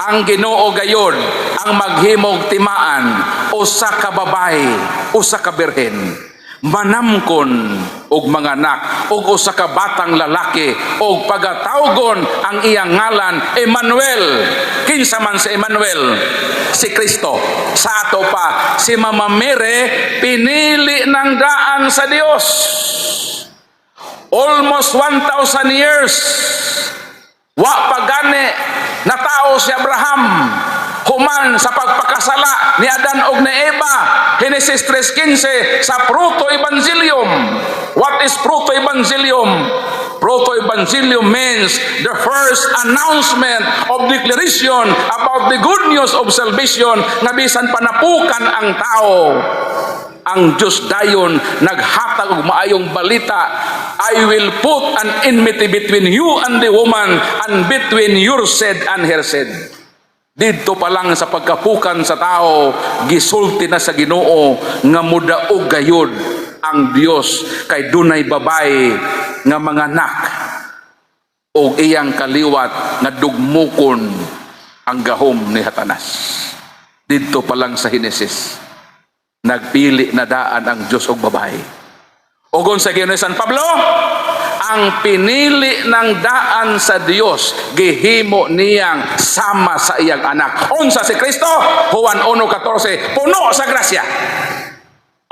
Ang Ginoo gayon ang maghimog timaan, usa ka babae, usa ka birhen, manamkon og mga anak, og usa ka batang lalaki, og pagatawgon ang iyang ngalan Emmanuel. Kinsa man si Emmanuel? Si Kristo. Sa ato pa, si Mama Mary pinili ng daan sa Dios. Almost 1,000 years. Wa pagani na tao si Abraham, human sa pagpakasala ni Adan og ni Eva. Genesis 3:15 sa proto-evangelium. What is proto-evangelium? Proto-evangelium means the first announcement of declaration about the good news of salvation, nga bisan panapukan ang tao, ang Diyos dayon naghatag og maayong balita. I will put an enmity between you and the woman, and between your seed and her seed. Dito pa lang sa pagkapukan sa tao, gisulti na sa Ginoo nga mudaog gayud ang Dios kay dunay babae nga mga anak, og iyang kaliwat nga dugmukon ang gahom ni Satanas. Dito pa lang sa Henesis, nagpili na daan ang Dios og babae. Ugon sa Ginoo ni San Pablo, ang pinili ng daan sa Dios, gihimo niyang sama sa iyang anak. Unsa si Kristo? Juan 1:14, puno sa grasya.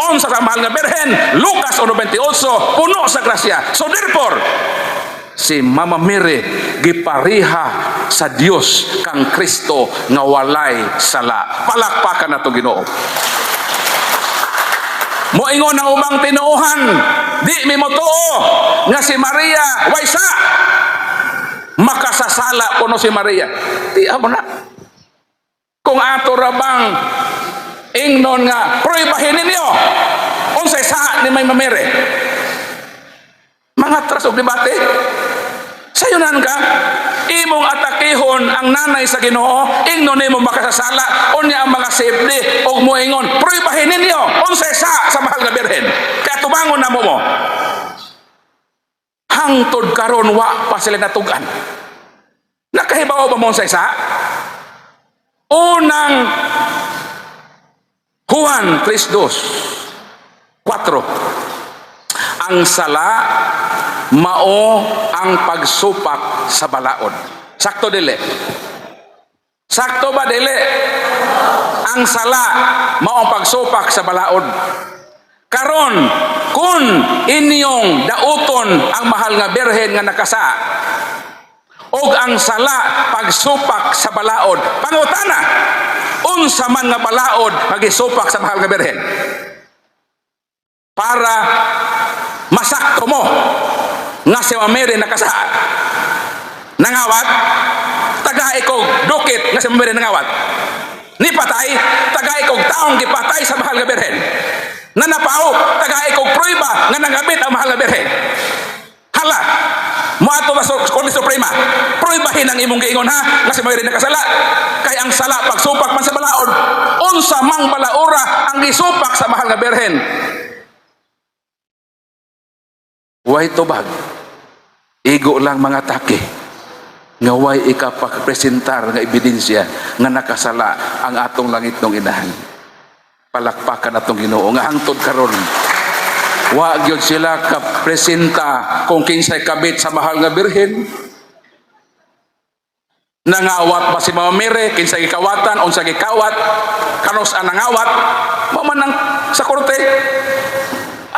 Unsa sa mahal nga birhen? Lucas 1:28, puno sa grasya. So therefore, si Mama Mary gipariha sa Dios kang Kristo nga walay sala. Palakpakan nato Ginoo. Moingon ang ubang tinuohan, di mi motuo nga si Maria waysa makasasala kuno si Maria. Di amo na. Kung ato rabang ingnon nga proibahin ninyo, unsay sa ni may mamere, mga tras og debate, sayunan ka, imong atakihon ang nanay sa Ginoo, ingnon nimo makasasala, unya ang mga safety og moingon proibahin ninyo, unsay sa mahal nga birhen, kaya tubangon na mo. Hangtod karon wa pa sila natugan. Nakahibaw ba mo unsay sa? Unang Juan 3:4. Ang sala mao ang pagsupak sa balaod. Sakto dili? Sakto ba dili? Ang sala mao ang pagsupak sa balaod. Karon kun inyong dauton ang mahal nga birhen nga nakasa, og ang sala pagsupak sa balaod, pangutana, unsa man nga balaod magisupak sa mahal nga birhen? Para masakto mo nga si Mary nakasa, nangawat, tagay kog dukit nga si Mary nangawat, ni patay, tagay kog taong gipatay sa mahal nga birhen. Nanapaw, tagaay kong prueba nga nangabit ang mahal na birhen. Hala, moato ba sa Korte Suprema, pruibahin ang imong giingon ha, nga si Mary nakasala. Kay ang sala pagsupak man sa balaod, unsa mang balaura ang gisupak sa mahal nga birhen. Way tubag, igo lang mga take, nga way ikapagpresentar nga ebidensya nga nakasala ang atong langit ng inahan. Palakpakan atong Ginoo nga hangtod karon wa gyud sila ka presenta kung kinsay kabit sa mahal nga birhen. Nangawat ba si Mama Mary, kinsay gikawatan, unsa gikawat, kanos ang nangawat, man nang sa korte.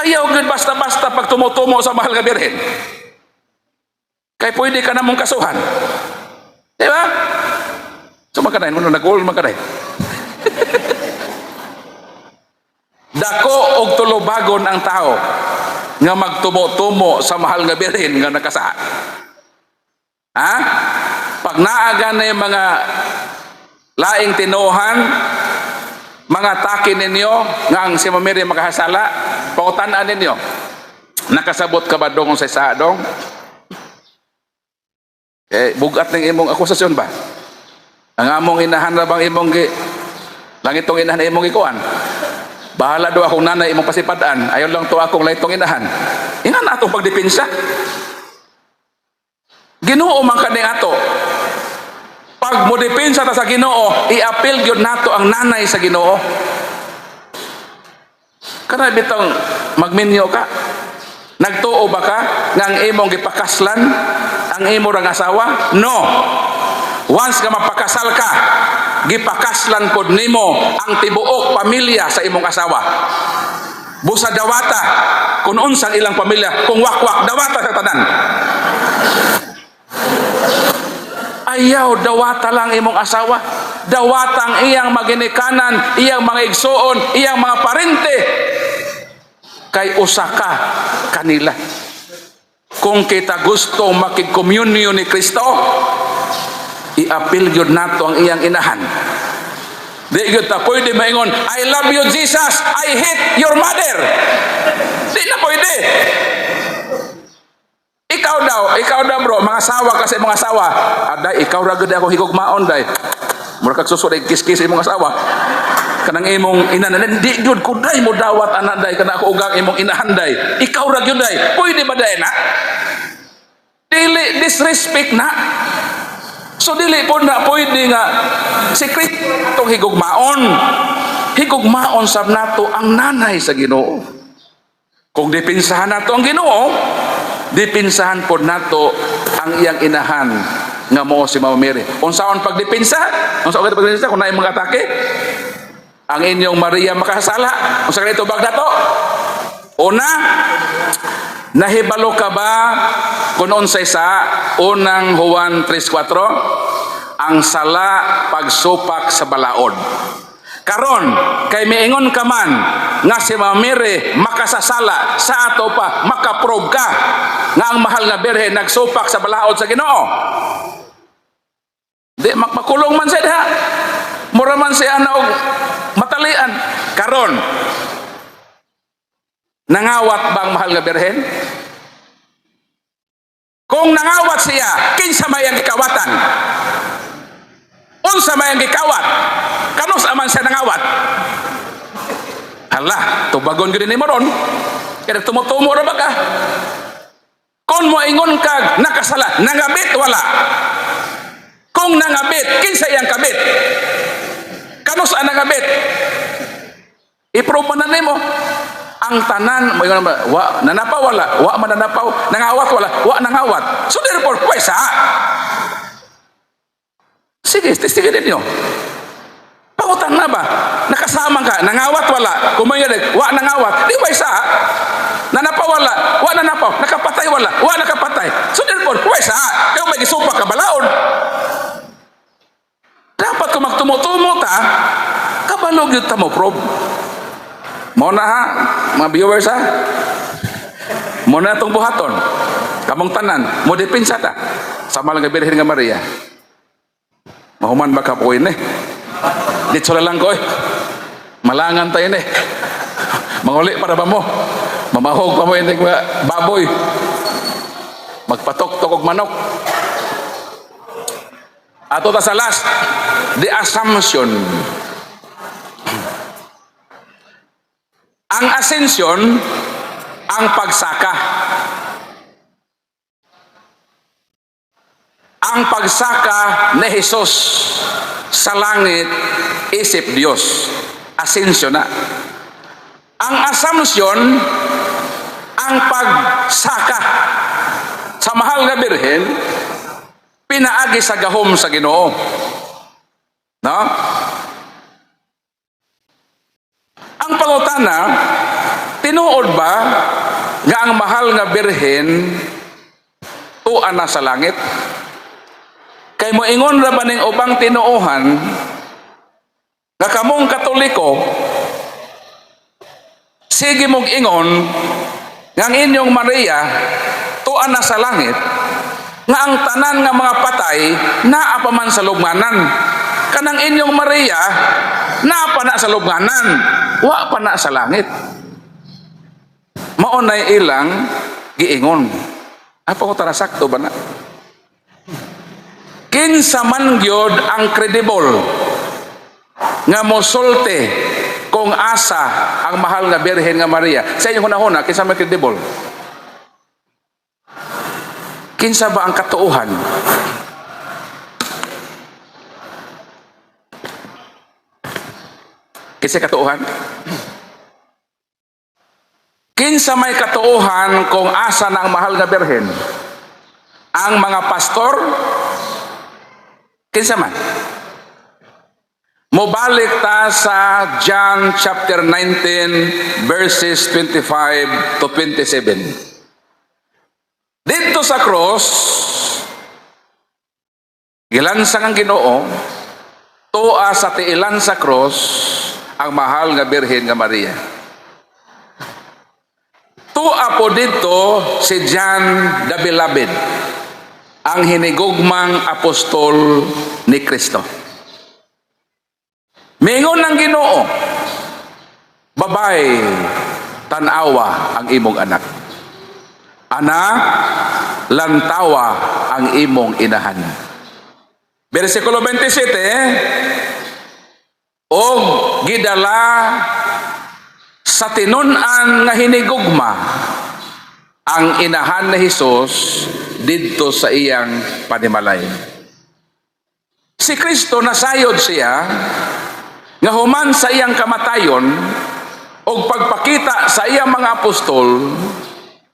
Ayaw gyud basta-basta pag tumutumo sa mahal nga birhen. Kay pwede ka namong kasuhan. Di ba? So magkanayin mo nag-all magkanayin. Dako og tulubagon ang tao nga magtumo-tumo sa mahal nga birhen nga nakasa. Ha? Pag naaga na yung mga laing tinuhan, mga taki ninyo nga ang si Mary makahasala, pautan-an ninyo. Nakasabot ka ba dong sa isadong? Bugat ng imong akusasyon ba? Ang among inahan na bang imong langitong inahan na imong ikuan? Bahala do akong nanay imong pasipadaan, ayon lang to akong laytong inahan. Ingan atong pagdepensa. Ginoo man kaning ato. Pag mo depensa ta sa Ginoo, i-appeal gyud nato ang nanay sa Ginoo. Kana bitong magminyo ka. Nagtuo ba ka nga ang imong gipakaslan ang imo rang asawa? No. Once ka mapakasal ka, gipakaslan pod nimo ang tibuok pamilya sa imong asawa. Busa dawata kung unsang ilang pamilya, kung wakwak dawata sa tanan. Ayaw dawata lang imong asawa, dawatang iyang maginikanan, iyang mga igsoon, iyang mga parente. Kay usa ka kanila. Kung kita gusto makikomunyon ni Kristo, i-appeal yun nato ang iyang inahan. Di yun ta pwede maingon, I love you Jesus, I hate your mother. Di na pwede. Ikaw daw bro, mga sawa kasi mga sawa. Aday, ikaw ragod ako higugmaon day. Mura kag susod kis-kis imong asawa. Kanang imong inanan, di jud ko day mo dawat anak day kana ako ugang imong inahanday. Ikaw ra gyud day. Pwede ba day na? Dili disrespect na. So dili po na pwede nga secret tong higugmaon. Higugmaon sab nato ang nanay sa Ginoo. Kung dipinsahan nato ang Ginoo, dipinsahan po nato ang iyang inahan nga mo si Mama Mary. Unsaon pagdipinsa? Unsaon pagdipinsa kung naay mga atake? Ang inyong Maria makasala. Unsa kanito bag nato? Una, nahibalo ka ba kung unsay sa unang Juan 3:4 ang sala pagsupak sa balaod. Karon kay miingon ka man nga si Mama Mary makasasala sa ato pa makaprove ka nga ang mahal nga birhen nagsupak sa balaod sa Ginoo. Di makulong man siya diha. Mura man siya na og matalian. Karon nangawat bang mahal nga birhen? Kung nangawat siya, kinsa may ang gikawatan? Unsa may ang gikawat? Kanus aman siya nangawat? Hala, tubagon gyud ni mo ron. Kaya tumutumo ra ba ka? Kung mo ingon kag nakasala, nangabit wala. Kung nangabit, kinsa iyang kabit? Kanus ang nangabit? I-prove man na nimo. Ang tanan mo wa nanapaw wala, wa mananapaw, nangawat wala, wa nangawat. So therefore, pwesa. Sige, testigin ninyo. Pangutang na ba? Nakasama ka, nangawat wala, kumayalig, wa nangawat, di ba isa? Nanapaw wala, wa nanapaw, nakapatay wala, wa nakapatay. So therefore, pwesa. Kaya may gisupa ka balaod. Dapat kung magtumutumo ta, kabalog yun ta mo, prob. Muna ha, mga viewers ha. Muna itong buhaton. Kamong tanan, mo dipinsa ta. Sama lang Birhen nga Maria. Mahuman ba ka po yun eh. Dito lang ko eh. Malangan tayo eh. Manguli para ba mo? Mamahog pa mo yung mga baboy. Magpatok-tok og manok. Ato ta sa last, the assumption. Ang ascension, ang pagsaka. Ang pagsaka ni Jesus sa langit, isip Diyos. Ascension na. Ang assumption, ang pagsaka sa mahal nga birhen, pinaagi sa gahom sa Ginoo. No? Ang pangutana, tinuod ba nga ang mahal nga birhen tuan na sa langit? Kay moingon ra ba ning ubang tinuohan nga kamong Katoliko, sige mong ingon nga ang inyong Maria tuan na sa langit, nga ang tanan nga mga patay naa pa man sa lubnganan. Kanang inyong Maria naa pa na sa lubnganan, wa pa na sa langit. Maunay ilang giingon. Apa ko tara sakto ba na? Kinsa man gyud ang credible nga mosulti kung asa ang mahal nga Birhen nga Maria. Sa inyong hunahuna, kinsa man credible? Kinsa ba ang katuuhan? Kinsa katuuhan? Kinsa may katuuhan kung asa na ang mahal nga Birhen? Ang mga pastor? Kinsa man? Mobalik ta sa John chapter 19 verses 25 to 27. Dito sa cross, gilansang ang Ginoo, tuwa sa tiilan sa cross, ang mahal nga Birhen nga Maria. Tuwa po dito si John the Beloved, ang hinigugmang apostol ni Kristo. Mingon ng Ginoo, babae, tanawa ang imong anak. Anak, lantawa ang imong inahan. Versikulo 27, og gidala sa tinun-an nga hinigugma ang inahan ni Hesus didto sa iyang panimalay. Si Kristo nasayod siya nga human sa iyang kamatayon og pagpakita sa iyang mga apostol,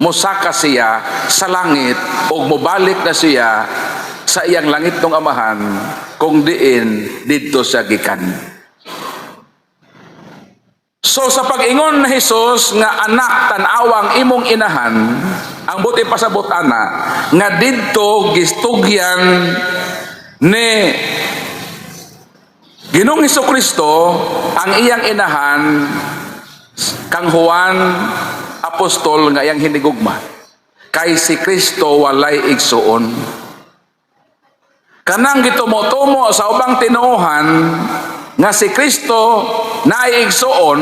mosaka siya sa langit o mobalik na siya sa iyang langit ng amahan kung diin dito siya gikan. So sa pag-ingon na Hesus nga anak tan-awang imong inahan, ang buti pasabot ana nga didto gistugyan ni Ginoong Hesukristo ang iyang inahan kang Juan apostol nga iyang hinigugma, kay si Kristo walay igsuon. Kanang gitumo-tumo sa ubang tinuohan nga si Kristo naay igsuon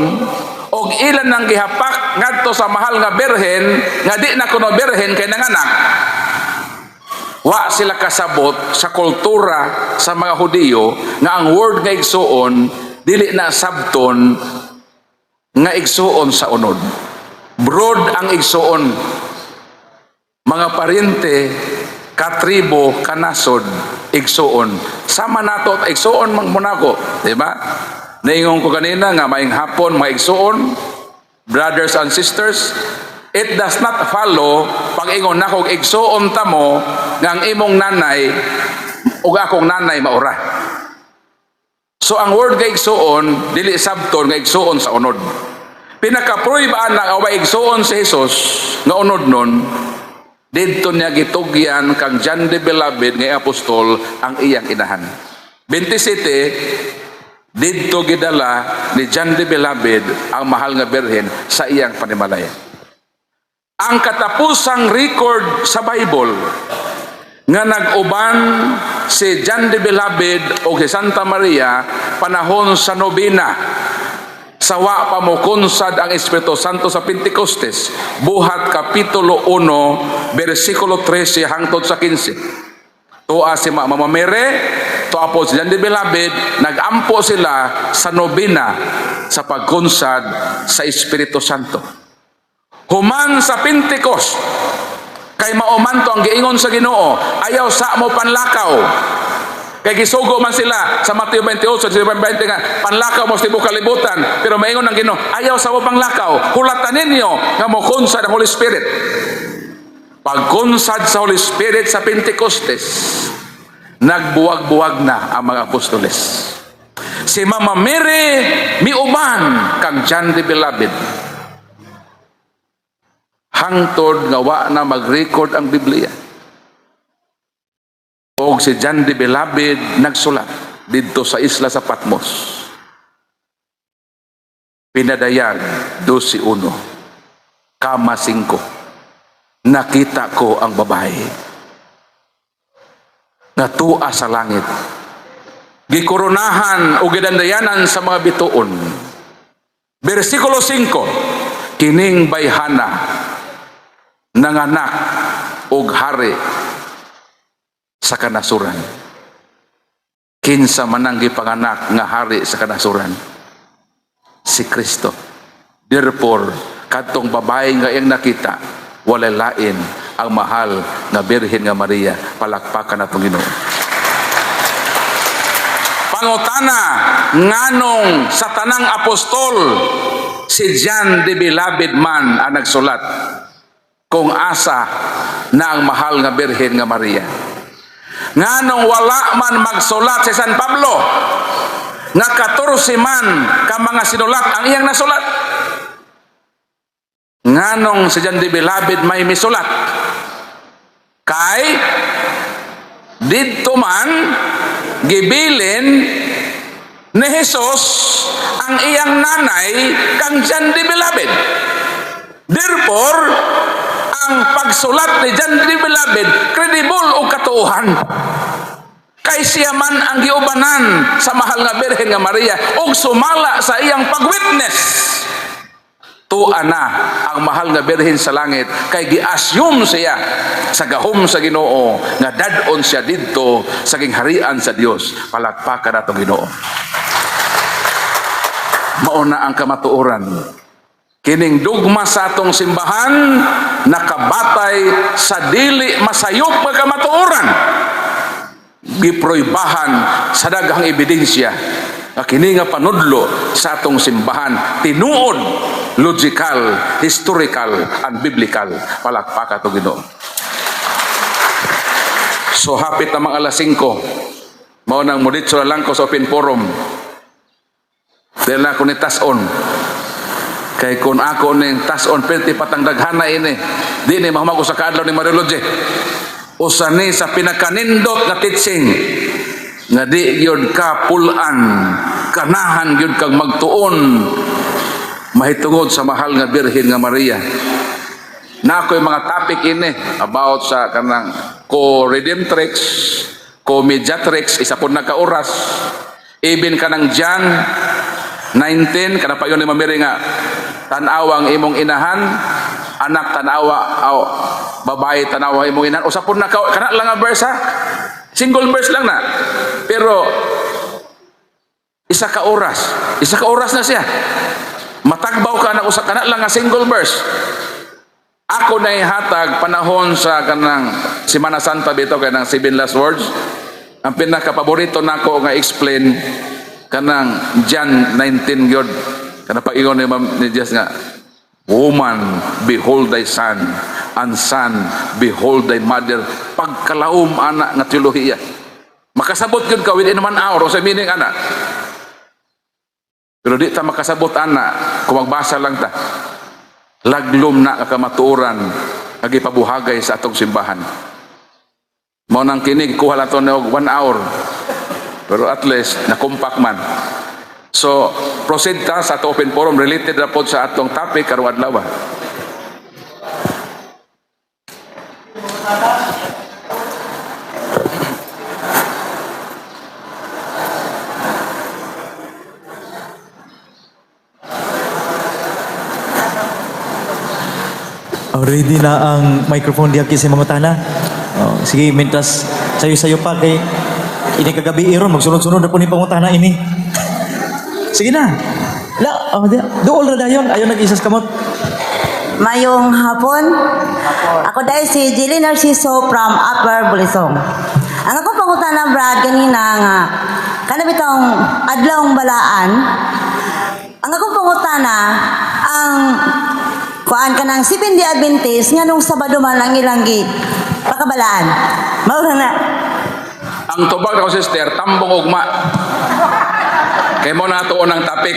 og ilan nang gihapak ngadto sa mahal nga Birhen nga di na kuno Birhen kay nanganak. Wa sila kasabot sa kultura sa mga Hudiyo nga ang word nga igsuon dili na sabton nga igsuon sa unod. Broad ang igsuon, mga paryente, katribo, kanasod, igsuon. Sama nato at igsuon muna ko, di ba? Naingon ko kanina nga maing hapon, mga igsuon, brothers and sisters, it does not follow pag ingon na kong igsuon tamo nga ang imong nanay o akong nanay maura. So ang word nga igsuon, dili sabton nga igsuon sa unod. Pinaka-proybaan na away igsuon si Jesus nga unod nun, dito niya gitugyan kang John the Beloved nga apostol ang iyang inahan. 27, dito gidala ni John the Beloved ang mahal nga Birhen sa iyang panimalay. Ang katapusang record sa Bible nga nag-uban si John the Beloved o si Santa Maria panahon sa nobina Sawa pa mo kunsad ang Espiritu Santo sa Pentecostes. Buhat Kapitulo 1, versikulo 13 hangtod sa 15. Tuwa si Mama Mary, tuwa po si John the Beloved, nag-ampo sila sa nobina sa pagkunsad sa Espiritu Santo. Human sa Pentecost, kay mauman to ang giingon sa Ginoo, ayaw sa mo panlakaw. Kay gisugo man sila sa Mateo 28, 20 nga, panlakaw mo sa tibuok kalibutan. Pero maingon ng Ginoo, ayaw sa mo panglakaw. Hulatan ninyo nga mo kunsad ang Holy Spirit. Pagkunsad sa Holy Spirit sa Pentecostes, nagbuwag-buwag na ang mga apostoles. Si Mama Mary miuban kang John the Beloved. Hangtod nga wa na mag-record ang Biblia. O si John the Beloved nagsulat dito sa isla sa Patmos. Pinadayag 12:1, kama 5. Nakita ko ang babae na tua sa langit, gikoronahan o gidandayanan sa mga bituon. Versikulo 5, kining bayhana nanganak og hari sa kanasuran. Kinsa man ang gipanganak nga hari sa kanasuran? Si Kristo. Therefore, kadtong babae nga iyang nakita, walay lain ang mahal nga Birhen nga Maria. Palakpakan natong Ginoo. Pangutana, nganong sa tanang apostol si John the Beloved man ang nagsulat kung asa na ang mahal nga Birhen nga Maria? Nganong wala man magsulat si San Pablo nga 14 man ka mga sinulat ang iyang nasulat? Nganong si John the Beloved may misulat? Kay didto man gibilin ni Jesus ang iyang nanay kang John the Beloved. Therefore, ang pagsulat ni John the Beloved credible o katuuhan. Kay siya man ang giubanan sa mahal nga Birhen nga Maria ug sumala sa iyang pagwitness. Tuwa na ang mahal nga Birhen sa langit kay gi-assume siya sa gahom sa Ginoo nga dadon siya didto sa gingharian sa Dios. Palakpakan nato Ginoo. Mauna ang kamatuoran. Kining dugma sa atong simbahan nakabatay sa dili masayop nga kamatuoran. Giproybahan sa daghang ebidensya nga kini nga panudlo sa atong simbahan tinuod, logical, historical, and biblical. Palakpakan to Ginoo. So hapit na mga alas 5, mao nang muditso lang ko sa open forum. Dahil na ako ni tason. Kay kung ako ning tason perti patang daghana ini, di ni mahumago sa kaadlaw ni Mariology. Usa ni sa pinakanindot nga teaching nga di gyud ka pulan, kanahan gyud kang magtuon mahitungod sa mahal nga Birhen nga Maria. Na ako'y mga topic ini about sa kanang co-redemptrix, co-mediatrix, isa po nagka-oras. Even kanang John 19, kana pa yun ni Mamiri nga, tanawang imong inahan, anak tanawa, babae tanawa imong inahan. Usa po kana lang nga verse ha? Single verse lang na. Pero, isa ka oras na siya. Matagbaw ka na usa kana lang nga single verse. Ako na ihatag panahon sa kanang Semana Santa bitaw kay nang 7 last words. Ang pinaka-paborito nako nga explain kanang John 19 gyud. Kana pa ingon ni Jesus nga, woman, behold thy son, and son, behold thy mother. Pagkalaom anak nga teolohiya. Makasabot gyud ka within 1 hour sa meaning anak. Pero di ta makasabot anak kung magbasa lang ta. Laglom na kakamatuoran agipabuhagay sa atong simbahan. Mao nang kinig kuha lang to og 1 hour. Pero at least na compact man. So proceed ta sa atong open forum related ra pod sa atong topic karong adlaw. Ready na ang microphone diya sa mga tana. Sige, mentas sayo-sayo pa kay ini kagabi iron magsunod-sunod na po ni pangutana ini. Sige na. Dool ra dayon ayo nag-isas kamot. Mayong hapon. Ako dahil si Jilly Narciso from Upper Bulisong. Ang ako pangutana Brad ganina nga kanabitong adlawng balaan. Ang ako pangutana ang kuan ka ng Seventh-day Adventist nga nung Sabado man ang ilang pakabalaan. Maura na. Ang tubag na ko, sister, tambong ugma. Kaya mo na tuon ang topic.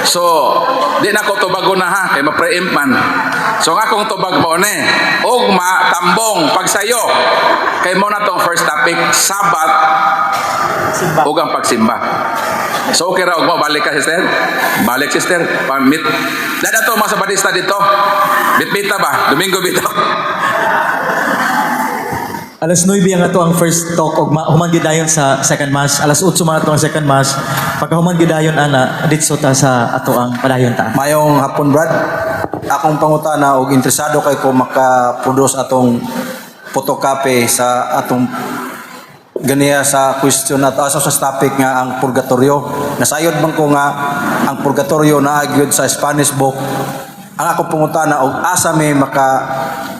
So, di na ko tubago na ha, kaya ma-preempt man. So, nga akong tubag mo ne, ugma, tambong, pagsayo. Kaya mo na tong first topic, Sabat, ug ang pagsimba. So, okay ra, ugma, balik ka, sister? Balik, sister. Pamit. Dada to, mga Sabadista dito. Bitbita ba? Domingo bito. Alas 9 ang ato ang first talk og human gidayon sa second mass. Alas 8 man ato ang second mass. Pagka human gidayon ana ditso ta sa ato ang padayon ta. Mayong hapon, Brad. Akong pangutana og interesado kay ko maka-produce atong photocopy sa atong ganiya sa question at aso sa topic nga ang purgatorio. Nasayod man ko nga ang purgatorio naa gyud sa Spanish book. Ang akong pangutana og asa may maka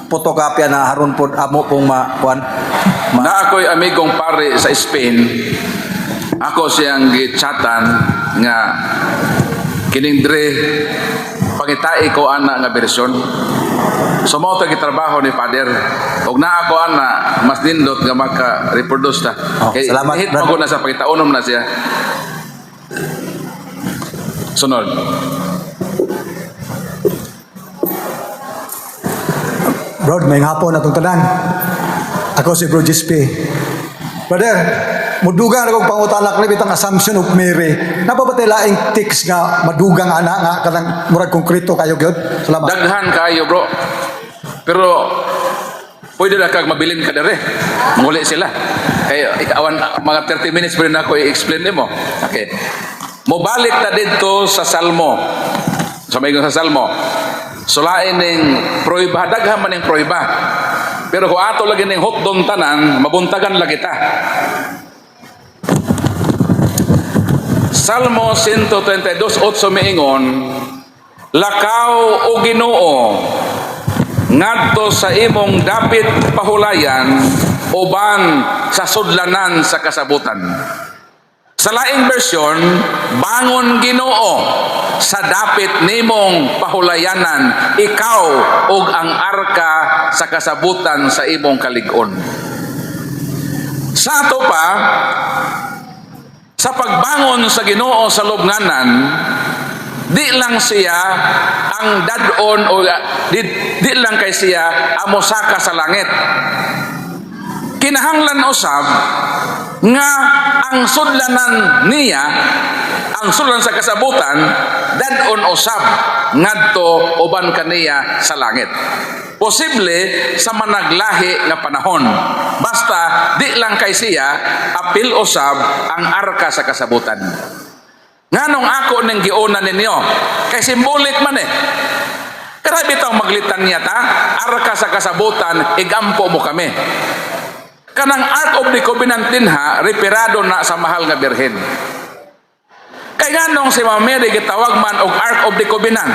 photocopy na haron pod amo pong Na ako'y amigong pare sa Spain, ako siyang gichatan nga kining dre pangitai ko ana nga bersyon. So mo to gitrabaho ni Father. Og naa ako ana mas nindot nga maka-reproduce ta. Salamat, hit brad. mo ko na sa pagitaunom na siya. Sunod. Bro, may hapon atong tanan. Ako si Bro Gispi. Brother, mudugang akong pangutalak ni bitang assumption of Mary. Napabatay laing text nga madugang ana nga kanang murag konkreto kayo gyud. Salamat. Daghan kayo, bro. Pero pwede na kag mabilin ka dere. Muli sila. Kaya awan mga 30 minutes pa rin ako i-explain nimo. Okay. Mobalik ta dito sa Salmo. Sa may sa Salmo. Sulain ning proiba, daghan man ning proiba. Pero kung ato lagi ning hotdon tanan, mabuntagan lagi ta. Salmo 132:8 miingon, lakaw o Ginoo ngadto sa imong dapit pahulayan uban sa sudlanan sa kasabutan. Sa laing bersyon, bangon Ginoo sa dapit nimong pahulayanan, ikaw ug ang arka sa kasabutan sa imong kalig-on. Sa ato pa, sa pagbangon sa Ginoo sa lubnganan, di lang siya ang dadon o di lang kay siya amosaka sa langit. Kinahanglan usab nga ang sudlanan niya, ang sudlan sa kasabutan, dadon usab ngadto uban kaniya sa langit. Posible sa managlahi nga panahon. Basta di lang kay siya apil usab ang arka sa kasabutan. Nganong ako ning giuna ninyo? Kay simbolik man eh. Grabe taong maglitan niya ta, arka sa kasabutan, igampo mo kami. Kanang Ark of the Covenant din ha, reperado na sa mahal nga birhen. Kay nganong si Mama Mary gitawag man og Ark of the Covenant.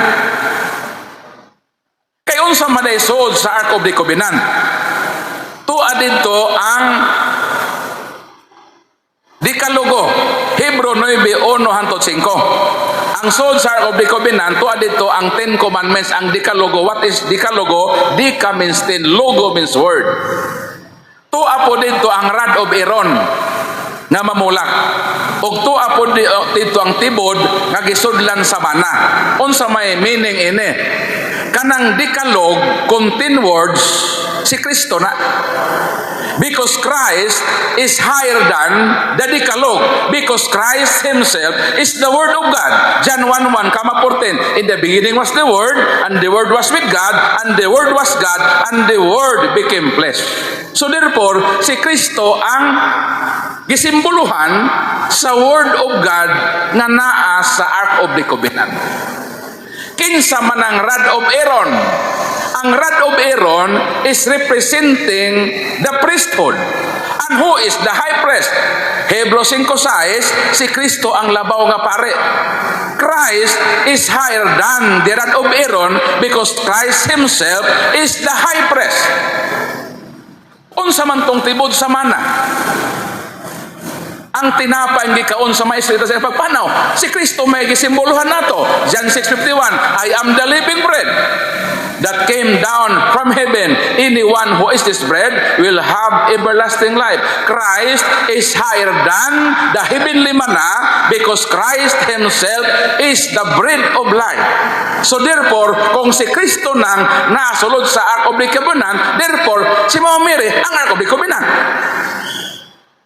Kay unsa man ay suod sa Ark of the Covenant? Tuwa dito ang Dekalogo, Hebrew 9:1-5. Ang suod sa Ark of the Covenant, tuwa dito ang 10 Commandments, ang Dekalogo. What is Dekalogo? Deka means 10, logo means word. Tuwa po dito ang rod of Aaron nga mamulak. Ug tuwa po dito ang tibod nga gisudlan sa mana. Unsa may meaning ini? Kanang Decalogue contain words si Kristo na. Because Christ is higher than the Decalogue. Because Christ Himself is the Word of God. John 1:1, kama 14. In the beginning was the Word, and the Word was with God, and the Word was God, and the Word became flesh. So therefore, si Kristo ang gisimboluhan sa Word of God nga naa sa Ark of the Covenant. Kinsa man ang rod of Aaron? ang rod of Aaron is representing the priesthood. And who is the high priest? Hebrews 5:6, si Kristo ang labaw nga pare. Christ is higher than the rod of Aaron because Christ himself is the high priest. Unsa man tong tibod sa mana? Ang tinapay nga kaon sa maestro sa pagpanaw, si Kristo may gisimbolohan nato. John 6:51, I am the living bread that came down from heaven. Anyone who eats this bread will have everlasting life. Christ is higher than the heavenly manna because Christ himself is the bread of life. So therefore, kung si Kristo nang nasulod sa Ark of the Covenant, therefore, si Mama Mary ang Ark of the Covenant.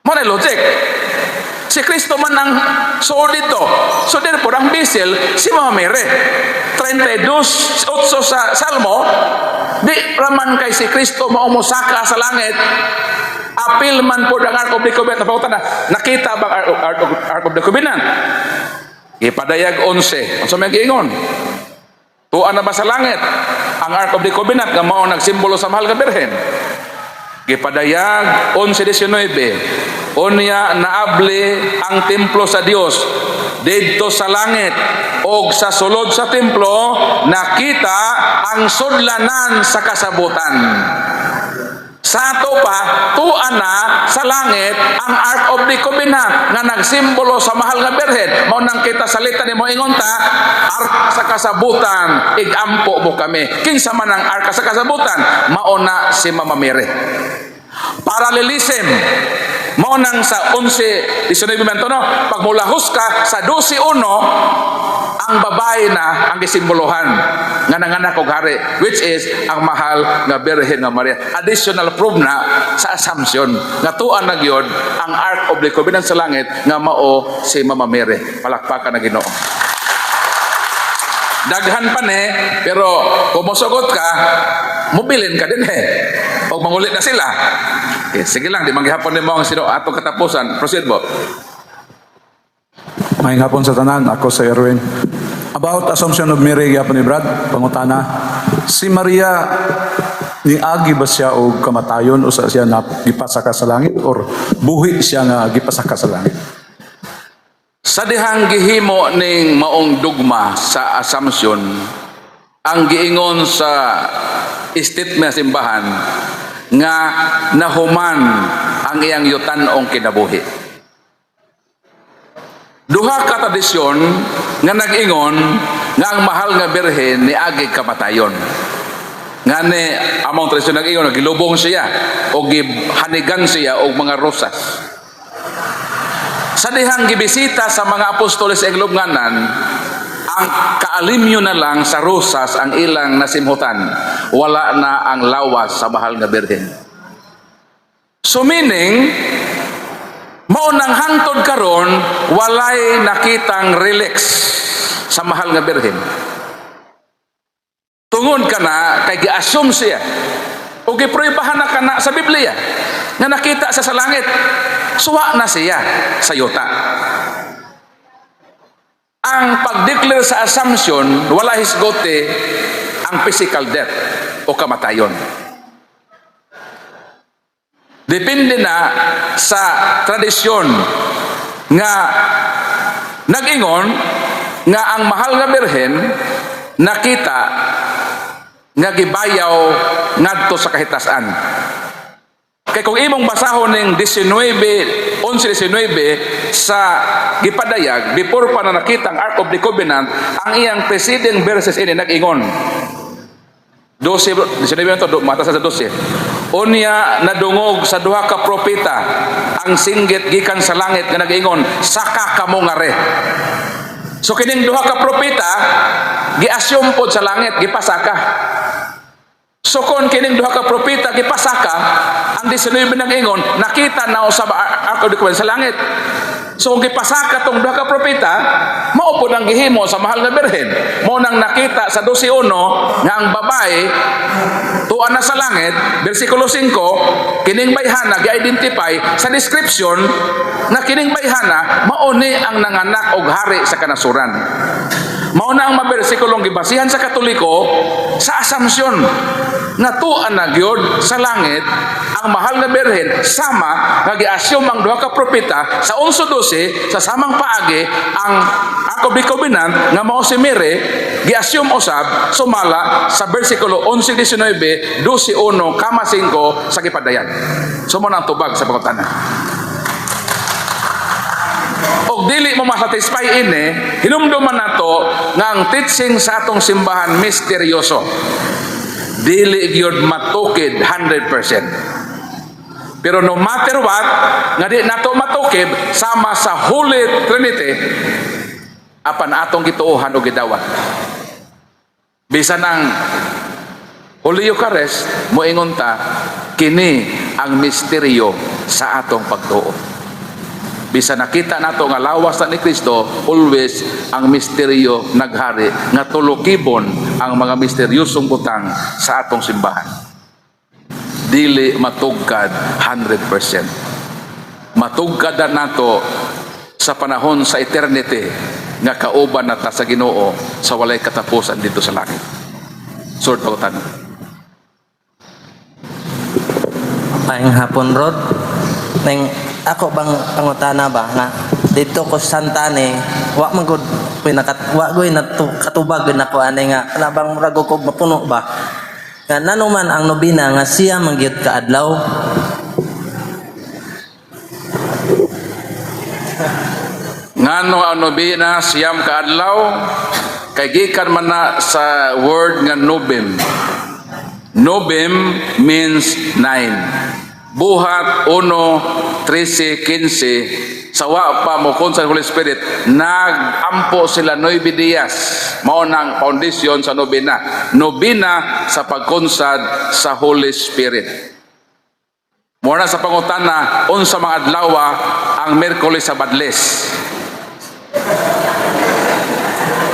Muna logic. Si Kristo man ang suod dito. So therefore, ang bisel, si Mama Mary. 32:8 sa Salmo, di raman kay si Kristo maumusaka sa langit, apil man po ang Ark of the Covenant. Nakita ba ang Ark of the Covenant? Ipadayag 11. Ang may giingon. Tuan na ba sa langit ang Ark of the Covenant nga mao nagsimbolo sa mahal nga Birhen? Gipadayag 11:19. Unya naabli ang templo sa Dios didto sa langit og sa sulod sa templo nakita ang sudlanan sa kasabutan. Sa ato pa tuan na sa langit ang Ark of the Covenant nga nagsimbolo sa mahal nga Birhen. Mao nang kita salita ni mo ingon ta, Ark sa kasabutan igampo mo kami. Kinsa man ang Ark sa kasabutan? Mao na si Mama Mary. Paralelism mao nang sa 11:19 no, pag mulahos ka sa 12:1 ang babae na ang gisimbolohan nga nanganak og hari, which is ang mahal nga Birhen nga Maria. Additional proof na sa assumption nga tuan na gyud ang Ark of the Covenant sa langit nga mao si Mama Mary. Palakpakan na Ginoo. Daghan pa ni, pero kung mosugot ka, mobilin ka din o mangulit na sila. Okay, sige lang, di manggihapon din mo ang sino ato katapusan. Proceed mo. Maayong hapon sa tanan, ako sa Erwin. About assumption of Mary, gihapon ni Brad, pangutana. Si Maria, ni agi ba siya o kamatayon o siya na gipasaka sa langit or buhi siya nga gipasaka sa langit? Sa dihang gihimo ning maong dugma sa assumption, ang giingon sa statement simbahan nga nahuman ang iyang yutan-ong kinabuhi. Duha ka tradisyon nga nag-ingon nga ang mahal nga Birhen ni agi kamatayon. Nga ni among tradisyon nag-ingon gilubong siya o gihanigan siya og mga rosas. Sa dihang gibisita sa mga apostoles sa iglubnganan, ang kaalimyo na lang sa rosas ang ilang nasimhutan. Wala na ang lawas sa mahal nga Birhen. So meaning, maunang hangtod karon walay nakitang relics sa mahal nga Birhen. Tungod ka na, kay gi-assume siya. O giproibahan na ka na sa Biblia nga nakita sa langit. Suwa na siya sa yuta. Ang pag-declare sa assumption, wala hisgote ang physical death o kamatayon. Depende na sa tradisyon nga nag-ingon nga ang mahal nga Birhen nakita nga gibayaw ngadto sa kahitasan. Kaya kung imong basahon ng 11:19 sa gipadayag, before pa na nakita ang Ark of the Covenant, ang iyang preceding verses ini nag-ingon. 19 mata sa 12. Unya nadungog sa duha ka propeta ang singgit gikan sa langit nga nag-ingon, saka kamo ngare. So kining duha ka propeta gi-assume pod sa langit gipasaka. So kung kining duha ka propeta gipasaka, ang 19 nag-ingon nakita na sa Ark of the Covenant sa langit. So kung gipasaka tong duha ka propeta, mao pod ang gihimo sa mahal nga Birhen. Mao nang nakita sa 12:1 nga ang babae tuan na sa langit, bersikulo 5, kining bayhana gi-identify sa description na kining bayhana mao ni ang nanganak og hari sa kanasuran. Mao na ang mabersikulong gibasihan sa Katoliko sa assumption nga tuan na gyud sa langit ang mahal nga birhen sama nga gi-assume ang duha ka propeta sa 11:12 sa samang paagi ang kaubikobinan nga mao si Mary gi-assume usab sumala sa bersikulo 11:19 12:1 kama 5 sa gipadayan. Sumo nang tubag sa pangutana. Og dili mo masatisfy ini, hinumduman nato nga ang teaching sa atong simbahan misteryoso. Dili gyud matukid 100%. Pero no matter what, nga di nato matukib sama sa Holy Trinity, apan atong gituohan o gidawat. Bisan ang Holy Eucharist, moingon ta, kini ang misteryo sa atong pagtuo. Bisa nakita nato nga lawas na ni Kristo, always ang misteryo naghari nga tulokibon ang mga misteryosong butang sa atong simbahan. Dili matugkad 100%. Matugkad na nato sa panahon sa eternity nga kauban na ta sa Ginoo sa walay katapusan dito sa langit. Sword pagutan. Maayong hapon, Rod. Neng ako bang pangutana ba nga dito ko Santane wa man gud wa goy na katubag na ko ani nga kanabang murag ko mapuno ba nga nanuman ang nobina nga siya mangyud ka adlaw. Ngano ang nobina siyam ka adlaw kay gikan man na sa word nga Novem. Novem means 9. Buhat 1, 13, 15 sawa pa mo kon sa Holy Spirit nagampo sila 9 días mao nang foundation sa nobina sa pagkonsad sa Holy Spirit. Muna sa pangutana unsa mga adlaw ang Miyerkules sa Badles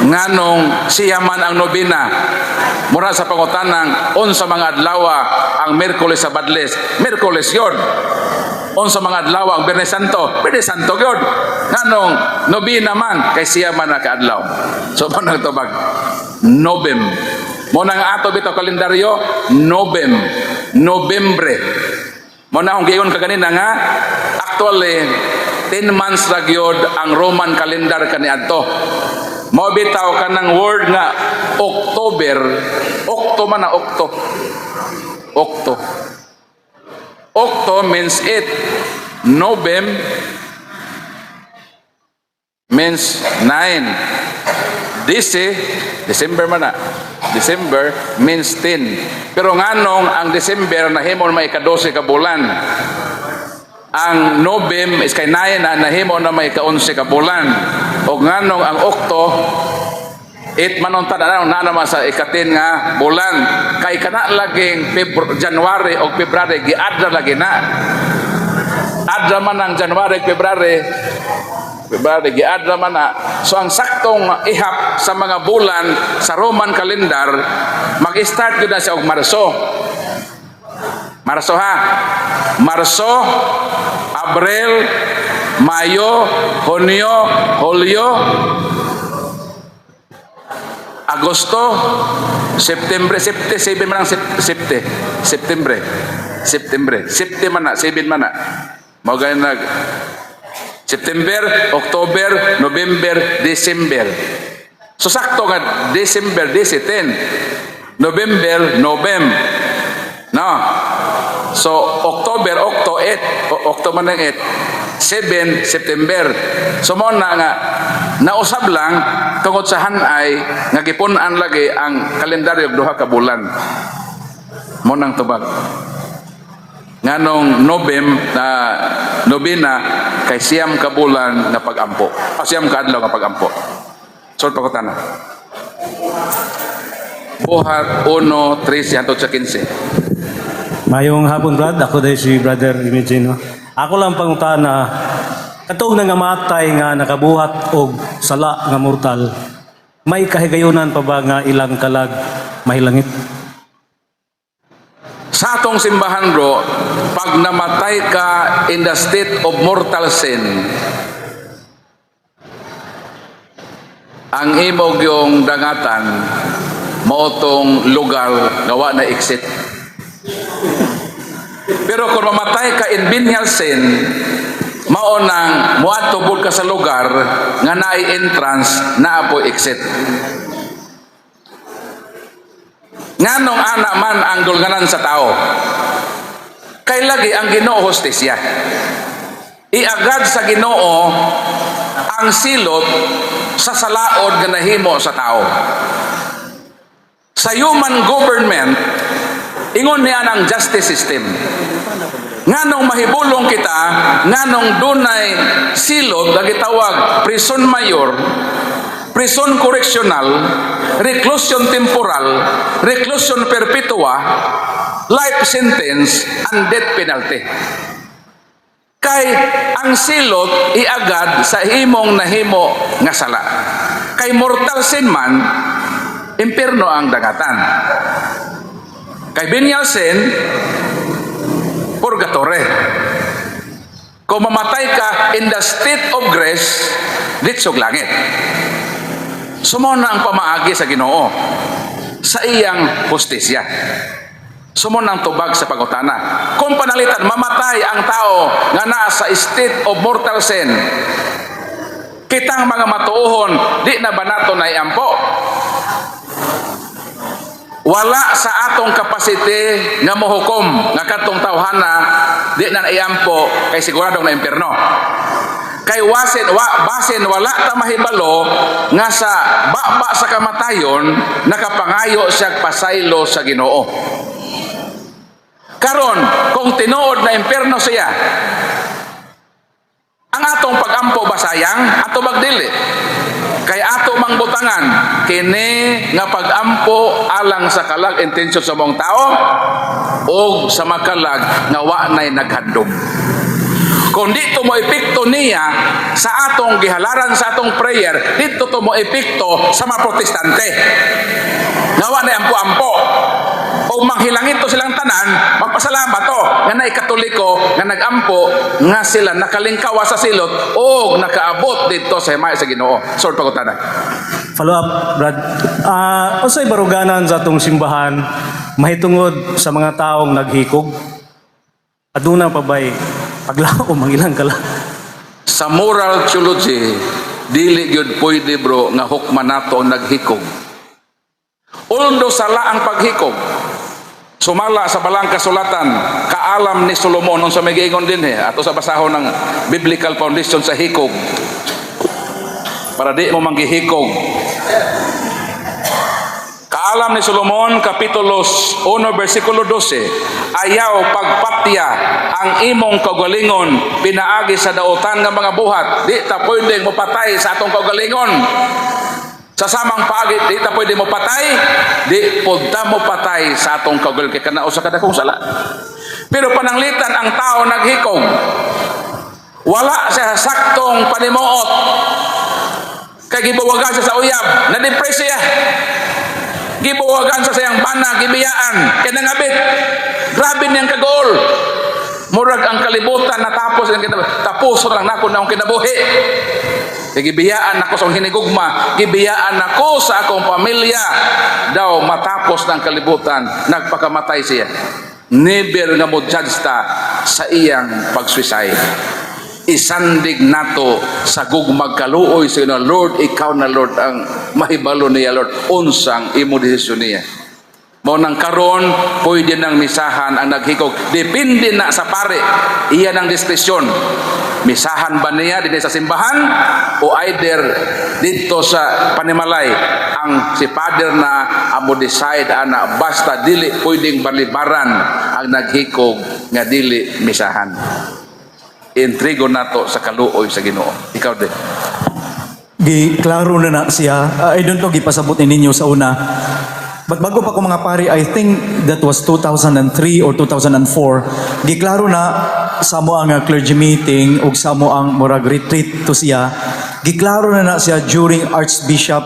nganong siya man ang nobina. Mura sa pangutanang unsa mga adlaw ang Miyerkules sa Badles, Miyerkules yun. Unsa mga adlaw ang Biyernes Santo, Biyernes Santo yun. Nganong nobina man kay siya man nakaadlaw. So mo nang tubag Novem. Mo nang ato bitaw kalendaryo Novem, Novembre. Mo na ang giyon kaganina nga actually 10 months ra gyud ang Roman calendar kaniadto. Mao bitaw kanang word nga October, Octo man na Octo. Octo means 8. Novem means 9. December man na. December means 10. Pero nganong ang December nahimo may ika-12 ka bulan. Ang Novem is kay 9 na nahimo na may ika-11 ka bulan. O nganong ang Octo 8 manon tanaw na naman sa ika-10 nga bulan kay kana laging January o February giadra lagi na adra man ang January February giadra man na. So ang saktong ihap sa mga bulan sa Roman calendar mag-start gyud na siya og Marso ha. Marso, Abril, Mayo, Hunyo, Hulyo, Agosto, September, 7 man ang September, 7 man na, 7 man na. Mao gani nag September, October, November, December. So sakto nga December 10, November, Novem. No. So October, Octo 8, Octo man ang 8, 7 September. So mo na nga nausab lang tungod sa hanay nga gipun-an lagi ang kalendaryo duha ka bulan. Mo nang tubag. Nganong Novem na nobina kay siyam ka bulan nga pagampo. O siyam ka adlaw nga pagampo. So pakutan na. Buhat 1, 13 hangtod sa 15. Mayong hapon, Brad. Ako dahil si Brother Imagino. Ako lang pangutana, katong nga matay nga nakabuhat og sala nga mortal, may kahigayunan pa ba nga ilang kalag mahilangit? Sa atong simbahan bro, pag namatay ka in the state of mortal sin, ang imog yung dangatan maotong lugar gawa na exit. Pero kung mamatay ka in venial sin, mao nang muadto ka sa lugar nga naay entrance naa po exit. Nganong ana man ang dulganan sa tao? Kay lagi ang Ginoo hostesya. Iagad sa Ginoo ang silot sa salaod nga nahimo sa tao. Sa human government, ingon niya ng justice system. Nganong mahibulong kita, nganong dunay silot nga gitawag prison mayor, prison correctional, reclusion temporal, reclusion perpetua, life sentence, and death penalty. Kay ang silot iagad sa himong nahimo nga sala. Kay mortal sin man, impierno ang dagatan. Kay venial sin, purgatory. Kung mamatay ka in the state of grace, ditsog langit. Sumo na ang pamaagi sa Ginoo sa iyang hustisya. Sumo na ang tubag sa pangutana. Kung panalitan, mamatay ang tao nga nasa state of mortal sin, kitang mga matuohon, di na ba nato na iampo? Wala sa atong kapasite nga mohukom nga katong tawhana, di na iampo kay siguradong na impierno. Kay basin wala ta mahibalo nga sa baba sa kamatayon nakapangayo siya pasaylo sa Ginoo. Karon kung tinuod na impierno siya, ang atong pagampo ba sayang ato magdili? Kay ato mang butangan kini nga pagampo alang sa kalag intensyon sa mong tao o sa makalag nga wa nay naghandom. Kung dito mo epekto niya sa atong gihalaran sa atong prayer, dito to mo epekto sa mga protestante. Nawa na ampo-ampo. O manghilangit to silang tanan, magpasalamat to. Nga na katoliko, nga nagampo, nga sila nakalingkawa sa silot, o nakaabot dito sa himay sa Ginoo. Sort pagkutanan. Follow up, Brad. Unsay baruganan sa atong simbahan mahitungod sa mga taong naghikog? Aduna pa ba'y paglao mangilang kala? Sa moral theology, dili gyud pwede bro nga hukman nato ang naghikog. Uldo sala ang paghikog. Sumala sa balang kasulatan, kaalam ni Solomon nung sa magiingon din ato sa basahon ng biblical foundation sa hikog. Para di mo manggihikog. Kaalam ni Solomon, Kapitulo 1, versikulo 12, ayaw pagpatya ang imong kaugalingon, pinaagi sa dautan ng mga buhat. Di ta pwedeng mapatay sa atong kaugalingon. Sa samang paagi, di ta pwede mo patay, di podta mo patay sa atong kaugalingon. Kaya kanao sa kadakong sala. Pero pananglitan ang tao naghikog. Wala siya saktong panimuot. Kaya gibawagan siya sa uyab, na-depress siya. Gibawagan sa sayang bana, gibiyaan, kaya nangabit. Grabe niyang kagol. Murag ang kalibutan natapos, tapos lang na ako na akong kinabuhi. Kaya gibiyaan ako sa hinigugma, gibiyaan ako sa akong pamilya. Daw matapos ng kalibutan, nagpakamatay siya. Never nga mo judge ta sa iyang pagsuicide. Isandig nato sa gugmag kaluoy sa ino, Lord, ikaw na Lord ang mahibalo niya, Lord, unsang imo desisyon niya. Mo nang karon pwede nang misahan ang naghikog, depende na sa pare, iya ng diskresyon. Misahan ba niya din sa simbahan o either dito sa panimalay ang si Father na amo decide ana basta dili pwedeng balibaran ang naghikog nga dili misahan. Intrigo nato sa kaluoy sa Ginoo. Ikaw din. Giklaro na siya. I don't know, gipasabot ninyo sa una. But bago pa ko mga pari, I think that was 2003 or 2004. Giklaro na sa mo ang clergy meeting o sa mo ang murag retreat to siya. Giklaro na siya during Archbishop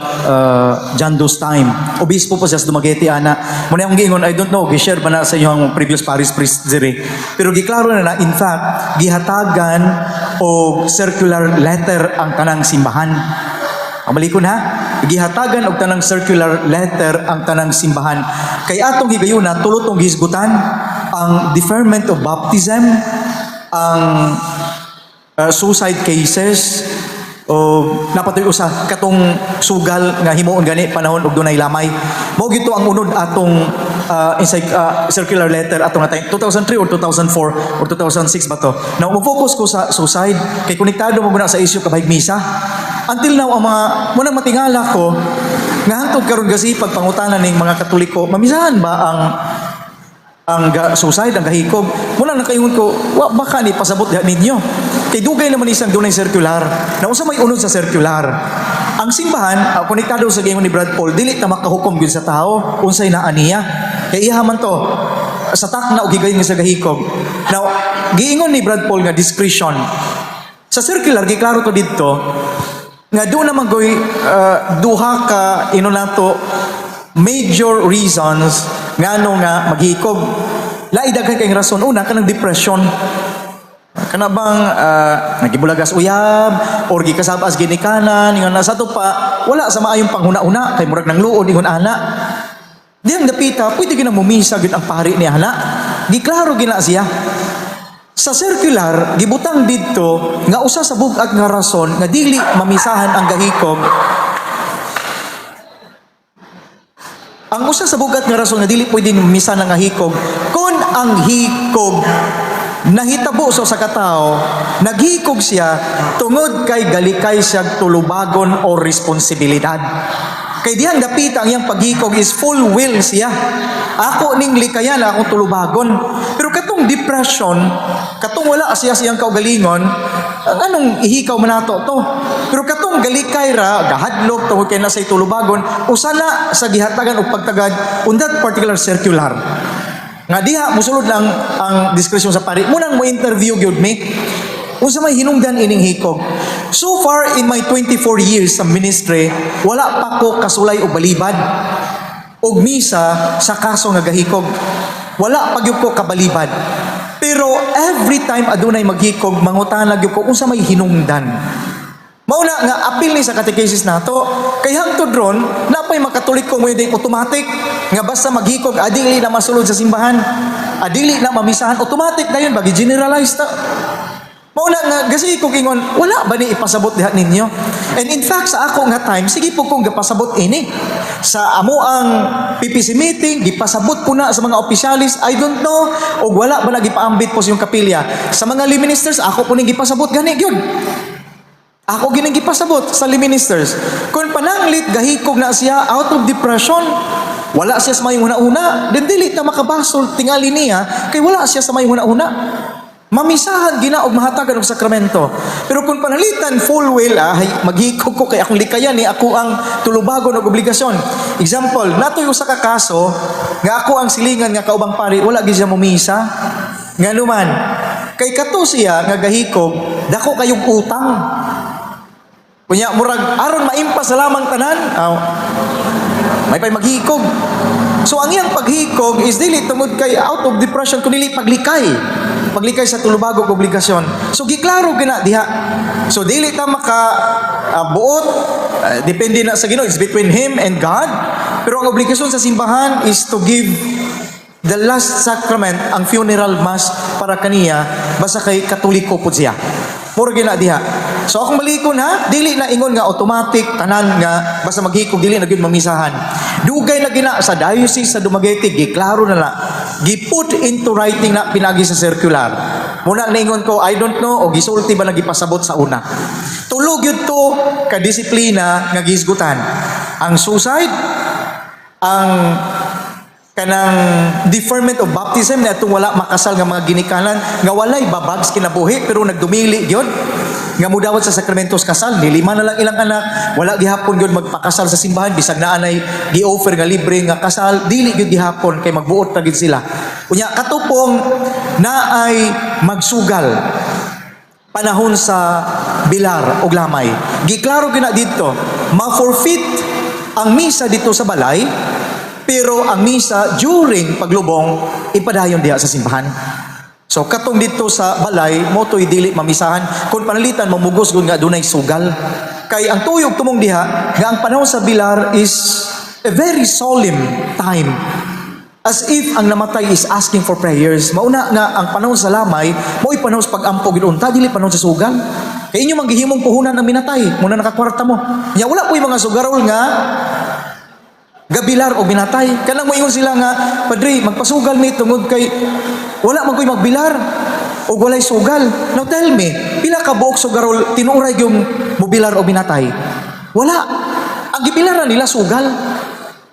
John Doe's time. Obispo po siya sa Dumaguete, ana. Muna yung giingon, I don't know, gishare ba na sa yung previous parish priest dire. Pero giklaro na in fact, gihatagan o circular letter ang kanang simbahan. Amalikon ha? gihatagan og tanang circular letter ang tanang simbahan. Kay atong higayuna tulotong gihisgutan ang deferment of baptism, ang suicide cases, o napatoy usa katong sugal nga himuon gani panahon og dunay lamay. Mao gito ang unod atong circular letter atong natay 2003 or 2004 or 2006 ba to. Now mo-focus ko sa suicide kay konektado mo guna sa issue kabahig misa. Until now ang mga munang matingala ko nga hangtod karon gasi pagpangutanan ning mga Katoliko, mamisahan ba ang suicide, ang gahikog? Muna nakaingon ko, wa baka ni pasabot diha ninyo. Kay dugay naman isang dunay circular. Na unsa may unod sa circular? Ang simbahan, konektado sa gingon ni Brad Paul, dili ta makahukom gyud sa tao unsay naa niya. Kay iya man to sa takna og higayon sa gahikog. Now, giingon ni Brad Paul nga discretion. Sa circular giklaro to didto nga do naman goy duha ka nato major reasons ngano nga maghikog. Lain daghan kay rason. Una kanang depression. Kana bang nagibulagas uyab or gikasabas ginikanan ingon na sa to pa wala sa maayong panghuna-una kay murag nang luod ingon ana. Diyang dapita pwede gina mumisa gid ang pari niya ana. Giklaro gina siya. Sa circular gibutang didto nga usa sa bug-at nga rason nga dili mamisahan ang gahikog. Ang usa sa bugat nga rason nga dili pwede mamisahan ang gahikog kun ang hikog nahitabo sa katao, naghikog siya tungod kay galikay siya tulubagon o responsibilidad. Kay diyang dapita ang iyang paghikog is full will siya. Ako ning likayan, akong tulubagon. Pero katong depression, katong wala siya siyang kaugalingon, anong ihikaw man nato to? Pero katong galikay ra, gahadlok, tungod kay nasay tulubagon, usala sa gihatagan o pagtagad on that particular circular. Nga diha musulod lang ang diskresyon sa pari. Munang mo interview gyud me. Unsa may hinungdan ining hikog. So far in my 24 years sa ministry, wala pa ko kasulay og balibad og misa sa kaso nga gahikog. Wala pa gyud ko kabalibad. Pero every time adunay maghikog, mangutana gyud ko unsa may hinungdan. Mauna nga apil ni sa catechesis nato kay hangtod ron napay makatoliko mo yung automatic nga basta maghikog adili na masulod sa simbahan, adili na mamisahan, automatic dayon bagi generalize ta. Mauna nga kasi kung ingon wala ba ni ipasabot diha ninyo? And in fact sa ako nga time sige po kong gapasabot ini sa amo ang PPC meeting gipasabot po na sa mga opisyalis. I don't know og wala ba nagipaambit po sa yung kapilya sa mga lay ministers ako po ning gipasabot gani gyud. Ako gining gipasabot sa lay ministers. Kung pananglit gahikog na siya out of depression, wala siya sa may una-una, then dili ta makabasol tingali niya kay wala siya sa may una-una. Mamisahan gina og mahatagan og sakramento. Pero kung panalitan full will maghikog ko kay akong likayan ni ako ang tulubagon og obligasyon. Example, natoy usa ka kaso nga ako ang silingan nga kaubang pari wala gid siya mumisa. Nganuman kay kato siya nga gahikog dako kayong utang. Kunya murag aron maimpas sa lamang tanan, may pay maghikog. So ang iyang paghikog is dili tungod kay out of depression kundi paglikay. Paglikay sa tulubagog obligasyon. So giklaro gina diha. So dili ta maka buot depende na sa Ginoo, it's between him and God. Pero ang obligasyon sa simbahan is to give the last sacrament, ang funeral mass para kaniya basta kay Katoliko pud siya. Puro gina diha. So akong malikon dili na ingon nga automatic tanan nga basta maghikog dili na gyud mamisahan. Dugay na gina sa diocese sa Dumaguete giklaro na la. Giput into writing na pinagi sa circular. Muna ningon ko I don't know o gisulti ba nagipasabot sa una. Tulog yun to ka disiplina nga gihisgutan. Ang suicide, ang kanang deferment of baptism na itong wala makasal nga mga ginikanan nga walay babags kinabuhi pero nagdumili yun nga mudawat sa sakramentos kasal nilima na lang ilang anak wala gihapon yun magpakasal sa simbahan bisag na anay gi-offer nga libre nga kasal dili yun gihapon kay magbuot na gid sila unya katupong na ay magsugal panahon sa bilar og lamay giklaro gina dito ma-forfeit ang misa dito sa balay. Pero ang misa during paglubong ipadayon diha sa simbahan. So katong dito sa balay mo to'y dili mamisahan kung panalitan mamugos gud nga dunay sugal. Kay ang tuyog tumong diha nga ang panahon sa bilar is a very solemn time. As if ang namatay is asking for prayers. Mauna nga ang panahon sa lamay, mo'y panahon sa pag-ampo gidunta, dili panahon sa sugal. Kay inyo manggihimong puhunan ng minatay, muna nakakwarta mo. Nya wala po'y mga sugarol nga gabilar o binatay. Kanang moingon sila nga, Padre, magpasugal mi tungod kay wala man ko'y magbilar o walay sugal. Now tell me, pila ka buok sugarol tinuray yung mobilar o binatay? Wala. Ang gibilaran nila sugal.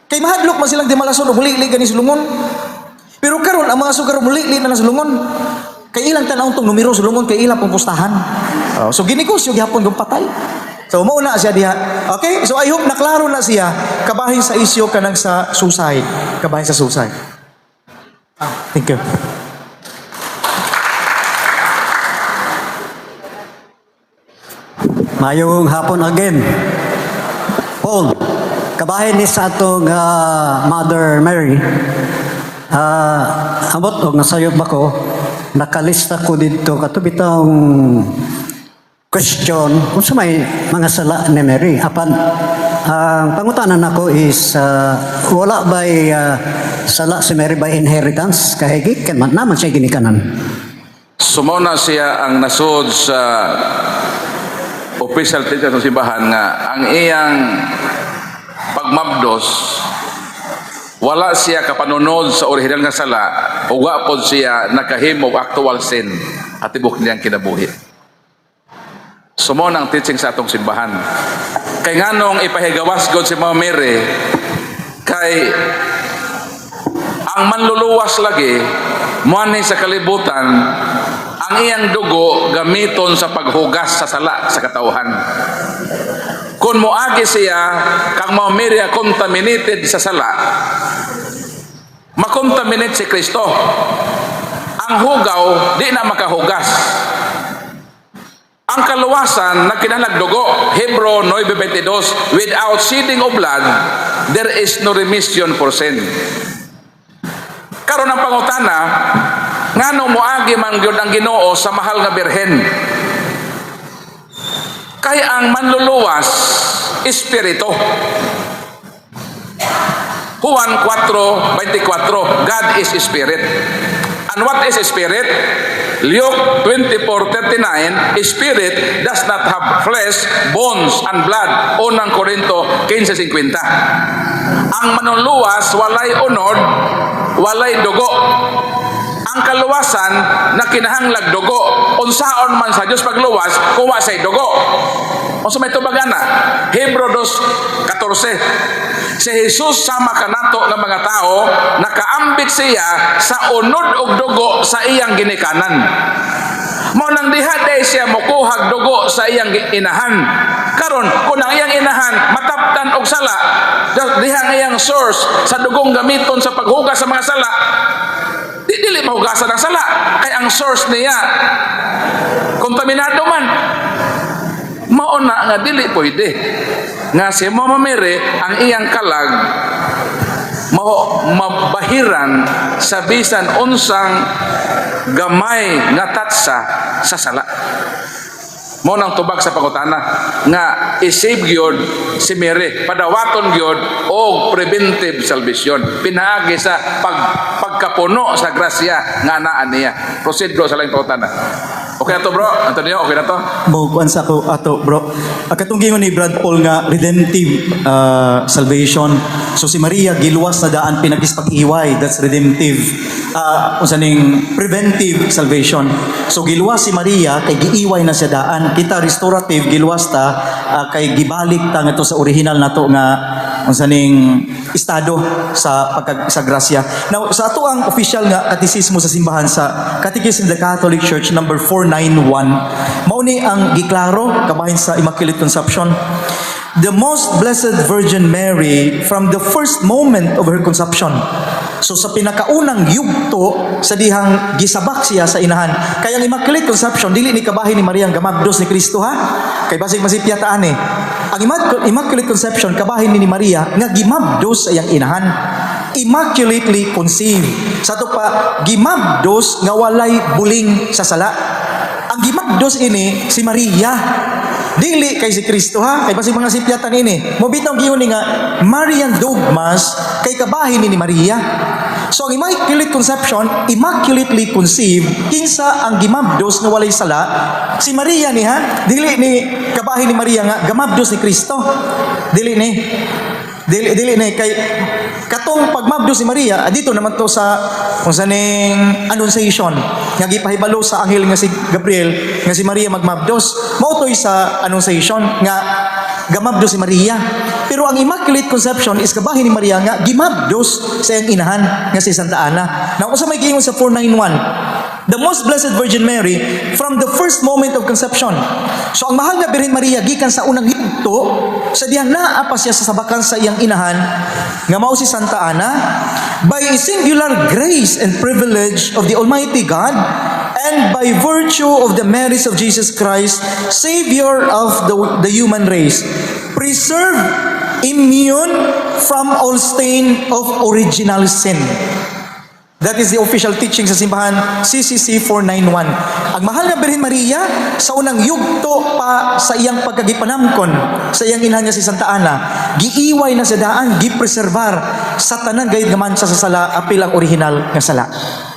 Kay mahadlok man silang di malason o muli-li gani sulungon. Pero karon ang mga sugar muli-li na sulungon. Kay ilang tanawon tong numero sulungon kay ilang pong pustahan. So ginikosyo gyapon yung patay. So mao na siya diha. Okay? So I hope naklaro na siya kabahin sa isyu kanang sa suicide. Kabahin sa suicide. Thank you. Mayong hapon again. Paul, kabahin ni sa atong Mother Mary. Amot og nasayop ako, nakalista ko dito katubitang question kung sa may mga sala ni Mary. Apan ang pangutanan nako is wala ba'y sala si Mary by inheritance kahigit kan man naman siya ginikanan. Sumuna siya ang nasud sa official teacher ng simbahan nga ang iyang pagmabdos wala siya kapanunod sa original nga sala o wa pod siya nakahimo og actual sin at tibok niyang kinabuhi. Sumo ang teaching sa atong simbahan. Kay nganong ipahigawas God si Mama Mary kay ang manluluwas lagi muani sa kalibutan ang iyang dugo gamiton sa paghugas sa sala sa katawhan. Kung moagi siya kang Mama Mary contaminated sa sala, makontaminate si Kristo. Ang hugaw di na makahugas. Ang kaluwasan na kinahanglan dugo, Hebrew 9:22, without shedding of blood, there is no remission for sin. Karon ang pangutana, ngano moagi man gyud ang Ginoo sa mahal nga birhen? Kay ang manluluwas espiritu. Juan 4:24, God is spirit. And what is spirit? Luke 24:39, spirit does not have flesh, bones, and blood. Unang Korinto 15:50. Ang manluluwas walay unod, walay dugo. Ang kaluwasan na kinahanglag dugo, unsaon man sa Dios pagluwas kung wa say dugo. Unsa may tubagana? Hebrew 2:14. Si Jesus sama kanato ng mga tao, nakaambit siya sa unod og dugo sa iyang ginikanan. Mao nang diha day siya mokuhag dugo sa iyang inahan. Karon kung ang iyang inahan mataptan og sala, diha ang iyang source sa dugong gamiton sa paghugas sa mga sala. Dili mahugasan ang sala kay ang source niya kontaminado man. Mao na nga dili pwede nga si Mama Mary ang iyang kalag mabahiran sa bisan unsang gamay nga tatsa sa sala. Mo nang tubag sa pangutana nga i-save gyud si Mary, padawaton gyud og preventive salvation, pinaagi sa pagkapuno sa grasya nga anaan niya. Proceed bro sa laing pangutana. Okay na to bro? Antonio, okay na to? Bukuan sa ako ato bro. Katong gingon ni Brad Paul nga redemptive salvation. So si Maria giluwas na daan pag-iway, that's redemptive. Unsa ning preventive salvation. So giluwas si Maria kay giiway na siya daan. Kita restorative giluwas ta kay gibalik ta ngadto sa original nato nga unsa ning estado sa sa grasya. Now sa ato ang official nga katisismo sa simbahan sa Catechism of the Catholic Church number 491, mao ni ang giklaro kabahin sa Immaculate Conception. The most blessed Virgin Mary from the first moment of her conception. So sa pinakaunang yugto sa dihang gisabak siya sa inahan. Kaya ang Immaculate Conception dili ni kabahin ni Maria ang gamagdos ni Kristo ha. Kay basig masipyataan eh. Ang Immaculate Conception kabahin ni Maria nga gimabdos sa iyang inahan. Immaculately conceived. Sa to pa gimabdos nga walay buling sa sala. Ang gimabdos ini si Maria. Dili kay si Kristo ha, kay basig mga sipyatan ini. Mo bitaw giyon ni nga Marian dogmas kay kabahin ni Maria. So ang immaculate conception, immaculately conceived, kinsa ang gimabdos nga walay sala si Maria ni ha. Dili ni kabahin ni Maria nga gamabdos ni Kristo. Dili ni kay katong pagmabdos ni Maria dito naman to sa kung saning annunciation nga gipahibalo sa anghel nga si Gabriel nga si Maria magmabdos mao toy sa annunciation nga gamabdos si Maria. Pero ang immaculate conception is kabahin ni Maria nga gimabdos sa iyang inahan nga si Santa Ana. Now usa may giingon sa 491, the most blessed Virgin Mary from the first moment of conception. So ang mahal nga Birhen Maria gikan sa unang higto sa diyang naa pa siya sa sabakan sa iyang inahan nga mao si Santa Ana by a singular grace and privilege of the Almighty God and by virtue of the merits of Jesus Christ, Savior of the human race, preserved immune from all stain of original sin. That is the official teaching sa simbahan CCC 491. Ang mahal na Birhen Maria sa unang yugto pa sa iyang pagkagipanamkon sa iyang inahan nga si Santa Ana, giiway na sa daan, gipreservar sa tanan gayud nga mansa sa sala apil ang original nga sala.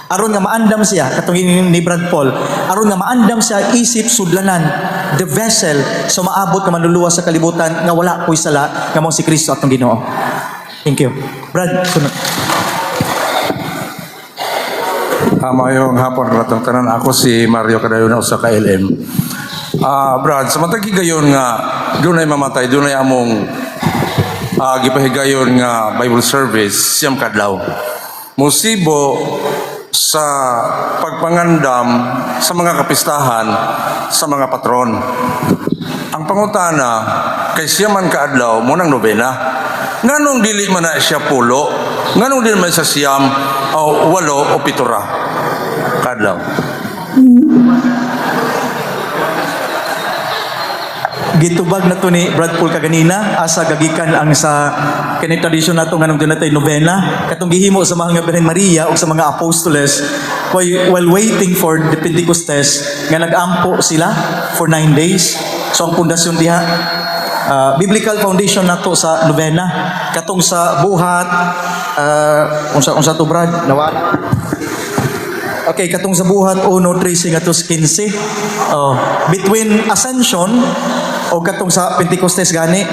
Aron nga maandam siya, katong ni Brad Paul, aron nga maandam siya isip sudlanan, the vessel, so maabot ka manluluwas sa kalibutan nga wala ko'y sala nga mao si Kristo atong Ginoo. Thank you. Brad, sunod. Mayong hapon ratong tanan, ako si Mario Cadayon sa KLM. Brad, sa matag higayon nga dunay mamatay, dunay among gipahigayon nga Bible service siyam kadlaw. Musibo sa pagpangandam sa mga kapistahan sa mga patron. Ang pangutana kay siya man kaadlaw mo nang nobena. Nganong dili man na siya pulo? Nganong dili man sa siyam o walo o pitura kadlaw? Gitubag na to ni Brad Paul kaganina asa gagikan ang sa kini tradisyon nato nganong doon natay novena katong gihimo sa mga Birhen Maria o sa mga apostoles while waiting for the Pentecostes nga nagampo sila for 9 days. So ang pundasyon diha biblical foundation nato sa novena katong sa buhat unsa to Brad nawala. Okay, katong sa buhat 1:13 nga to 15. Between Ascension o katong sa Pentecostes gani,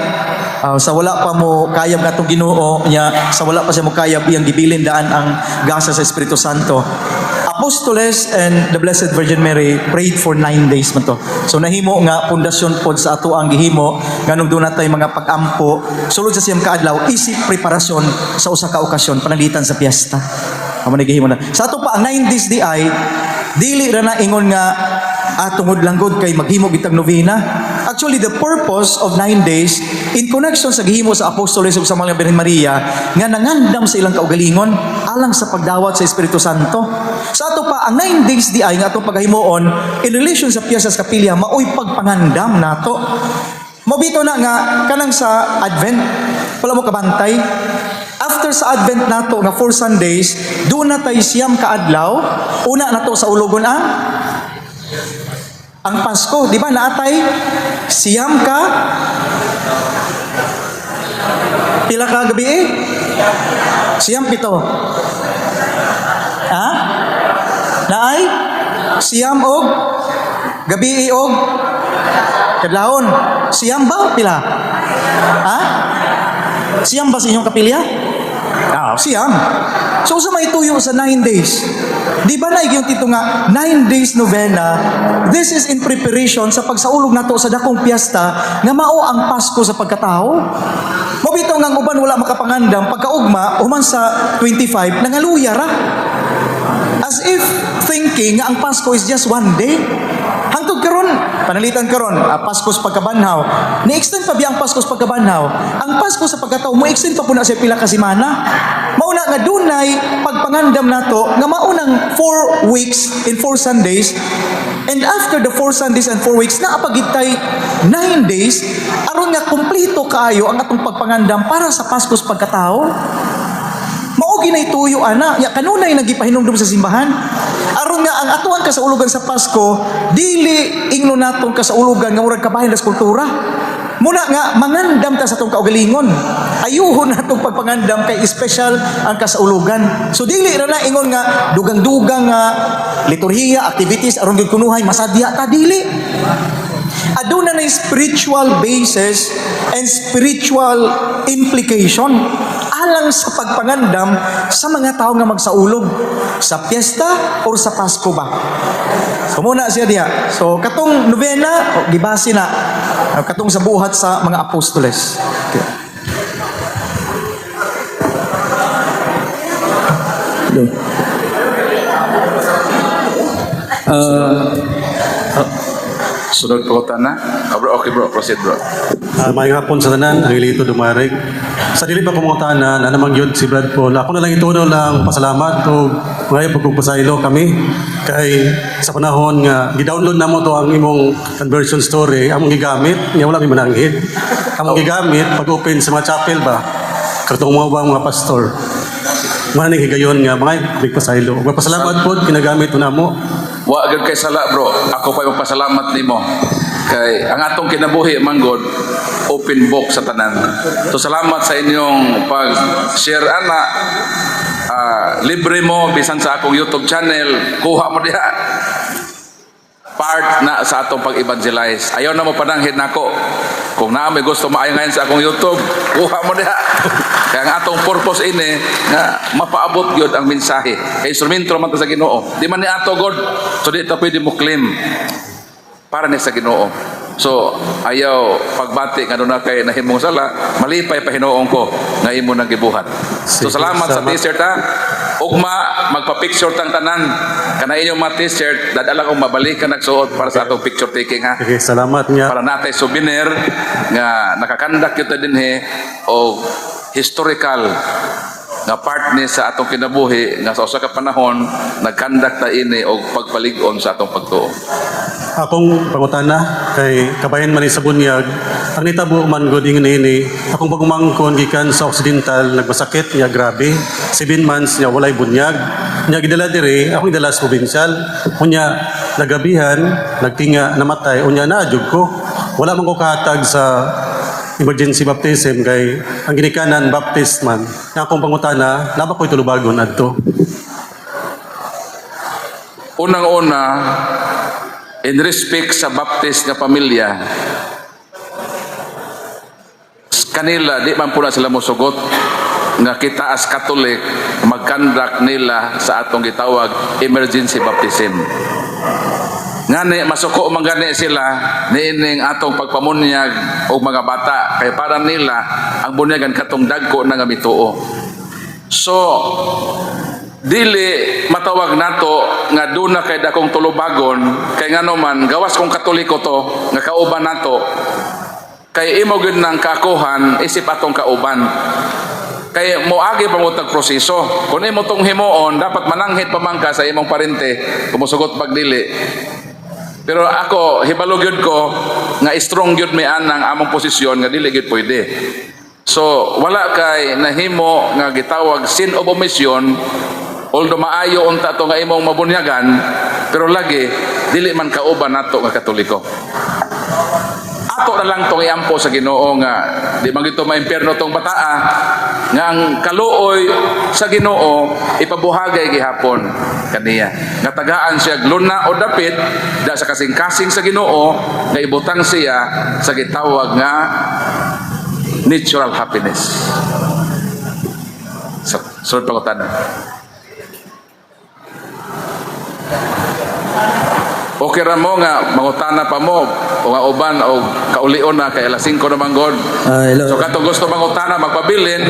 sa wala pa mo kayab natong Ginoo nya, sa wala pa siya mo kayab iyang gibilin daan ang gasa sa Espiritu Santo. Apostoles and the Blessed Virgin Mary prayed for 9 days man to. So nahimo nga pundasyon pod sa ato ang gihimo nganong doon natay mga pag-ampo sulod sa siyam kaadlaw isip preparasyon sa usa ka okasyon panalitan sa piyesta. Amo gihimo na. Sa ato pa ang 9 days di ay dili ra na ingon nga tungod langgod kay maghimo gitag novena. Actually, the purpose of 9 days in connection sa gihimo sa apostoles ug sa mga Birhen Maria nga nangandam sa ilang kaugalingon alang sa pagdawat sa Espiritu Santo. Sa ato pa ang 9 days di ay nga atong paghimuon in relation sa piyesta sa kapilya maoy pagpangandam nato. Mobito na nga kanang sa Advent wala mo kabantay. After sa Advent nato nga 4 Sundays, doon na tayo siyam kaadlaw. Una nato sa ulogon ang Pasko, di ba? Naatay siyam ka pila ka gabi siyam pito. Naay siyam og gabi og kadlawon. Siyam ba pila? Siyam ba sa inyong kapilya? Siyam. So sa may tuyo sa 9 days. Di ba na yung tito nga 9 days novena, this is in preparation sa pagsaulog nato sa dakong piyesta nga mao ang Pasko sa pagkatao. Mabitaw nga uban wala makapangandam pagkaugma human sa 25 nangaluya ra. As if thinking nga ang Pasko is just one day. Hangtod karon, panalitan karon, Pasko sa pagkabanhaw. Ni-extend pa biya ang Pasko sa pagkabanhaw. Ang Pasko sa pagkatao mo extend pa puna sa pila ka semana. Mauna nga dunay pagpangandam nato nga maunang 4 weeks in 4 Sundays. And after the 4 Sundays and 4 weeks na apagitay 9 days aron nga kumpleto kaayo ang atong pagpangandam para sa Pasko sa pagkatao. Mao ginay tuyo ana, ya kanunay nagipahinumdum sa simbahan. Aron nga ang atuan kasaulugan sa Pasko, dili ingno natong kasaulugan nga murag kabahin sa kultura. Muna nga mangandam ta sa atong kaugalingon. Ayuhon natong pagpangandam kay special ang kasaulugan. So dili ra na ingon nga dugang-dugang nga liturhiya, activities aron gyud kunuhay masadya ta dili. Aduna na spiritual basis and spiritual implication alang sa pagpangandam sa mga tao nga magsaulog sa piyesta or sa Pasko ba. So muna siya diha. So katong novena gibase na katong sa buhat sa mga apostoles. Okay. Sunod pangutana. Bro, okay bro, proceed bro. Maayong hapon sa tanan, ang ilito dumarig. Sa dili pa kumungutanan, na namang yun si Brad Paul. Ako na lang ituno lang pasalamat o ngayon pagpupasaylo kami. Kay sa panahon nga, gidownload na mo to ang imong conversion story, among gigamit, nga wala may mananghid. Among gigamit, pag-open sa mga chapel ba, katong mga pastor. Mga nang higayon nga, mga bigpasaylo. Pasalamat po, ginagamit na mo. Wa agad kay sala bro, ako pa magpasalamat nimo. Kay ang atong kinabuhi manggod open book sa tanan. So salamat sa inyong pag-share ana. Libre mo bisan sa akong YouTube channel, kuha mo diha. Part na sa atong pag-evangelize. Ayaw na mo pananghid nako. Kung na may gusto maayo ngayon sa akong YouTube, kuha mo diha. Kaya ang atong purpose ini nga mapaabot gyud ang mensahe. Kay instrumento man ta sa Ginoo. Di man ni ato God, so di ta pwede mo claim para ni sa Ginoo. So ayaw pagbati nga na kay nahimong sala, malipay pa hinuong ko nga imo nang gibuhat. So salamat sa t-shirt ha. Ugma magpa-picture tang tanan. Kana inyong mga t-shirt, dadala kong mabalikan nagsuot para sa atong picture taking ha. Okay, salamat niya. Para natay souvenir nga nakakandak kita dinhi o historical nga part ni sa atong kinabuhi nga sa usa ka panahon nagkandak ta ini og pagpalig-on sa atong pagtuo. Akong pangutana kay kabayan man sa bunyag, ang nitabo man gud ini akong pagumangkon gikan sa Occidental nagmasakit niya grabe 7 months niya walay bunyag niya gidala dire akong gidala sa provincial unya nagabihan nagtinga namatay unya naadjud ko wala man ko kahatag sa emergency baptism kay ang ginikanan baptist man nga akong pangutana laba ko'y tulubagon adto. Unang-una, in respect sa Baptist nga pamilya, kanila di man puna sila mosugot nga kita as Catholic magkandak nila sa atong gitawag emergency baptism. Ngani masuko man gani sila niining atong pagpamunyag og mga bata kay para nila ang bunyagan katong dagko na nga mituo. So dili matawag nato nga duna kay dakong tulubagon kay ngano man gawas kong Katoliko to nga kauban nato kay imo gyud nang kaakuhan isip atong kauban. Kay moagi pa mo tag proseso. Kung imo tong himuon dapat mananghit pa man ka sa imong parente kumusugot pagdili. Pero ako, hibalo gyud ko nga strong gyud may anang among posisyon nga dili gyud pwede. So, wala kay nahimo nga gitawag sin of omission, although maayo unta to nga imong mabunyagan, pero lagi dili man kauban nato nga Katoliko. Ato na lang tong iampo sa Ginoo nga di man gito maimpierno tong bataa nga ang kaluoy sa Ginoo ipabuhagay gihapon kaniya nga tagaan siya gluna o dapit da sa kasing-kasing sa Ginoo nga ibutang siya sa gitawag nga natural happiness. Sunod pangutana. Okay ra mo nga mangutana pa mo o nga uban o kaulion na kay alas 5 naman god. Hello. So katong gusto mangutana magpabilin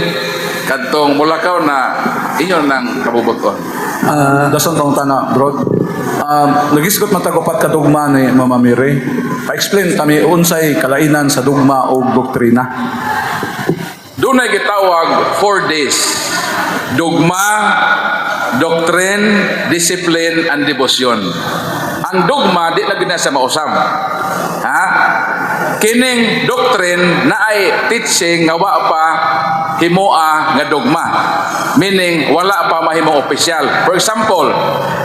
kadtong mulakaw na inyo nang kabubuton. Dason pangutana, bro. Nagisgot matagupat ka dugma ni Mama Mary. Pa-explain kami unsay kalainan sa dugma o doktrina. Dunay gitawag 4 days. Dugma, doctrine, discipline, and devotion. Ang dogma di lagi na sa mausab. Ha? Kining doctrine na ay teaching nga wa pa himoa nga dogma. Meaning, wala pa mahimong opisyal. For example,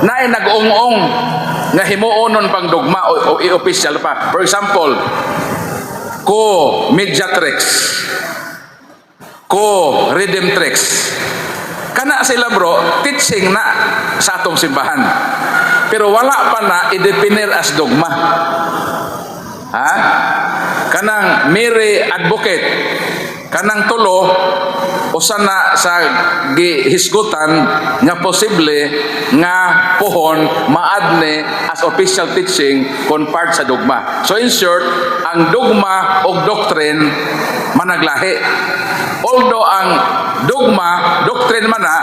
naay nag-ung-ung nga himuonon pang dugma o i-opisyal pa. For example, ko Mediatrix, ko Redemptrix. Kana sila bro, teaching na sa atong simbahan. Pero wala pa na i-definir as dogma. Ha? Kanang Mary Advocate, kanang tulo usa na sa gihisgutan nga posible nga pohon maadne as official teaching kon part sa dogma. So in short, ang dogma o doctrine managlahi. Although ang dogma, doctrine man na,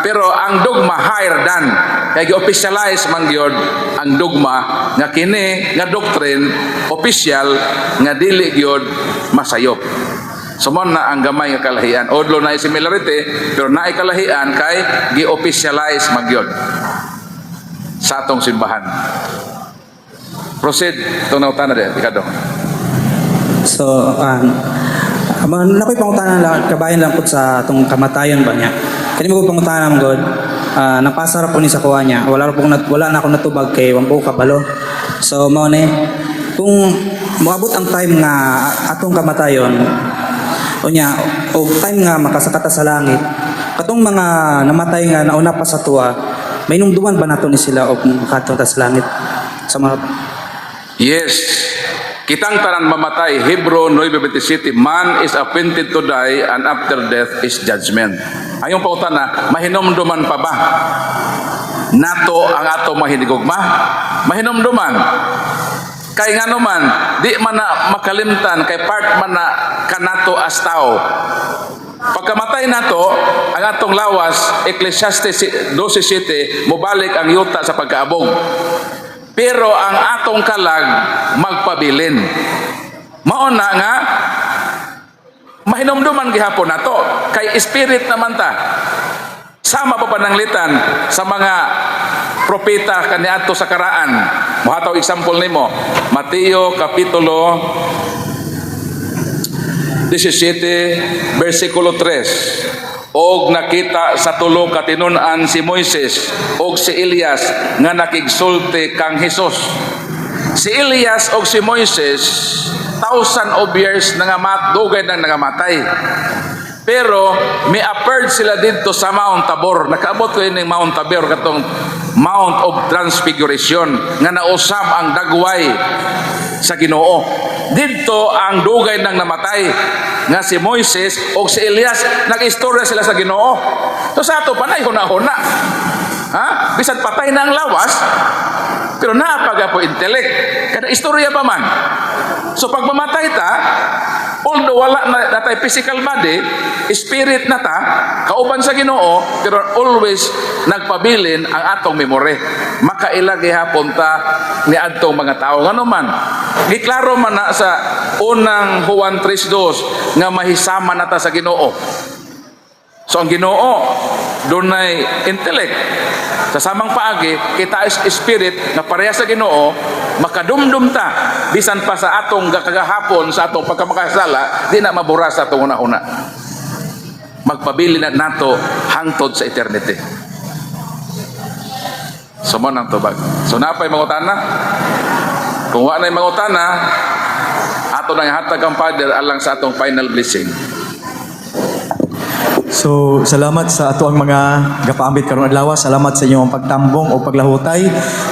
pero ang dogma higher than. Kaya gi-officialize man gyud ang dogma nga kini nga doctrine official nga dili gyud masayop. Sumon na ang gamay nga kalahian. Although na similarity, pero na kalahian kay gi-officialize man gyud sa atong simbahan. Proceed. Itong nautana din, Ricardo. So, nakoy pangutanan lang, kabayan lang po sa itong kamatayon ba niya. Kani mo pangutanan ng God, napasara po ni sa kuha niya. Wala na akong natubag kay wampo kabalo. So, mao ni, kung moabot ang time nga atong kamatayon, o time nga makasakata sa langit, katong mga namatay nga nauna pa sa tuwa, may numduman ba nato ni sila o makatong sa langit? Sa mga... Yes. Kitang tanan mamatay. Hebrew 9:27, man is appointed to die and after death is judgment. Ayong pautan na, mahinumduman pa ba? Nato ang ato mahinigugma? Mahinumduman. Kay nga naman, di man na makalimtan, kay part man na kanato as tao. Pagkamatay nato, ang atong lawas, Ecclesiastes 12:7, mubalik ang yuta sa pagkaabog. Pero ang atong kalag magpabilin. Mauna nga mahinumduman gihapon nato kay spirit naman ta. Sama pa pananglitan sa mga propeta kaniadto sa karaan. Mohataw example nimo, Mateo kapitulo 17 versikulo 3. Og nakita sa tulo ka tinun-an si Moises og si Elias nga nakigsulti kang Hesus. Si Elias og si Moises 1,000 of years dugay nang nangamatay. Pero may appeared sila dito sa Mount Tabor. Nakaabot ko yun ng Mount Tabor, katong Mount of Transfiguration, nga nausab ang dagway sa Ginoo. Dito ang dugay nang namatay nga si Moises o si Elias, nag-istorya sila sa Ginoo. So sa ato panay huna-huna. Ha? Bisan patay na ang lawas, pero naapaga po intellect. Kada istorya pa man. So pag mamatay ta, although wala na tayo physical body, spirit na ta, kauban sa Ginoo, pero always nagpabilin ang atong memory. Makailagi hapon ta ni adtong mga tao. Ano man, giklaro man na sa unang Juan 3:2 nga mahisama na ta sa Ginoo. So ang Ginoo dunay intellect. Sa samang paagi, kita is spirit na pareha sa Ginoo, makadumdum ta bisan pa sa atong kagahapon sa atong pagkamakasala, di na mabura sa atong una-una. Magpabili na nato hangtod sa eternity. Sumon ang tubag. So napay mangutana. Kung wa nay mangutana, ato nang hatag ang Father alang sa atong final blessing. So, salamat sa ato ang mga gapaambit karong adlaw. Salamat sa inyong pagtambong o paglahutay.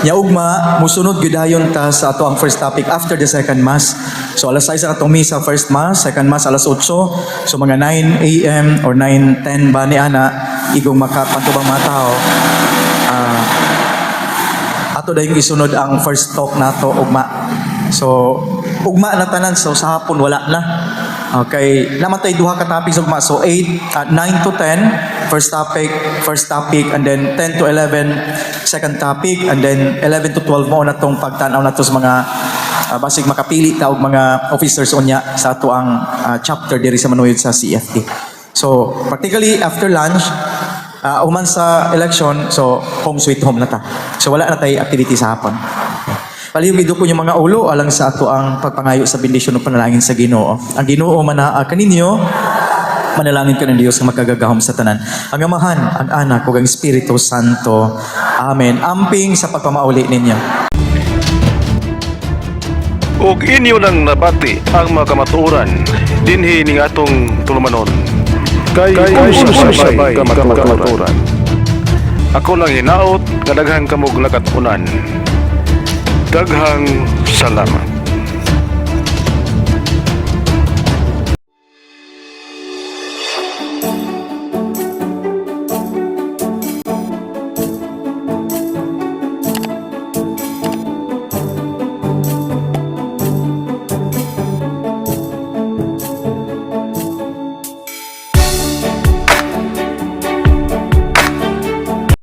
Nya ugma, musunod gyud dayon ta sa ato ang first topic after the second mass. So, alas 6 ang atong misa first mass, second mass alas 8. So, mga 9 a.m. or 9:10 ba ni ana igong makapantubang mga tao. Ato dayon isunod ang first talk nato ugma. So, ugma na tanan so sa hapon wala na. Okay, namatay duha ka topics ugma. So 9 to 10 first topic and then 10 to 11 second topic and then 11 to 12 mo na tong pagtan-aw nato sa mga basig makapili ta og mga officers unya sa ato ang chapter diri sa Manuyod sa CFT. So practically after lunch uman sa election, so home sweet home na ta. So wala na tay activity sa hapon. Palihog ko yung mga ulo alang sa ato ang pagpangayo sa bendisyon ng panalangin sa Ginoo. Ang Ginoo manaa kaninyo Manalangin ka ng Diyos nga makagagahom sa tanan. Ang Amahan, ang Anak, ug ang Espiritu Santo. Amen. Amping sa pagpamauli ninyo. ug inyo nang nabati ang mga kamatuoran dinhi ning atong tulumanon. Kay sabay kamatuoran. Ako lang hinaot nga daghan kamog nakatunan. Daghang salamat.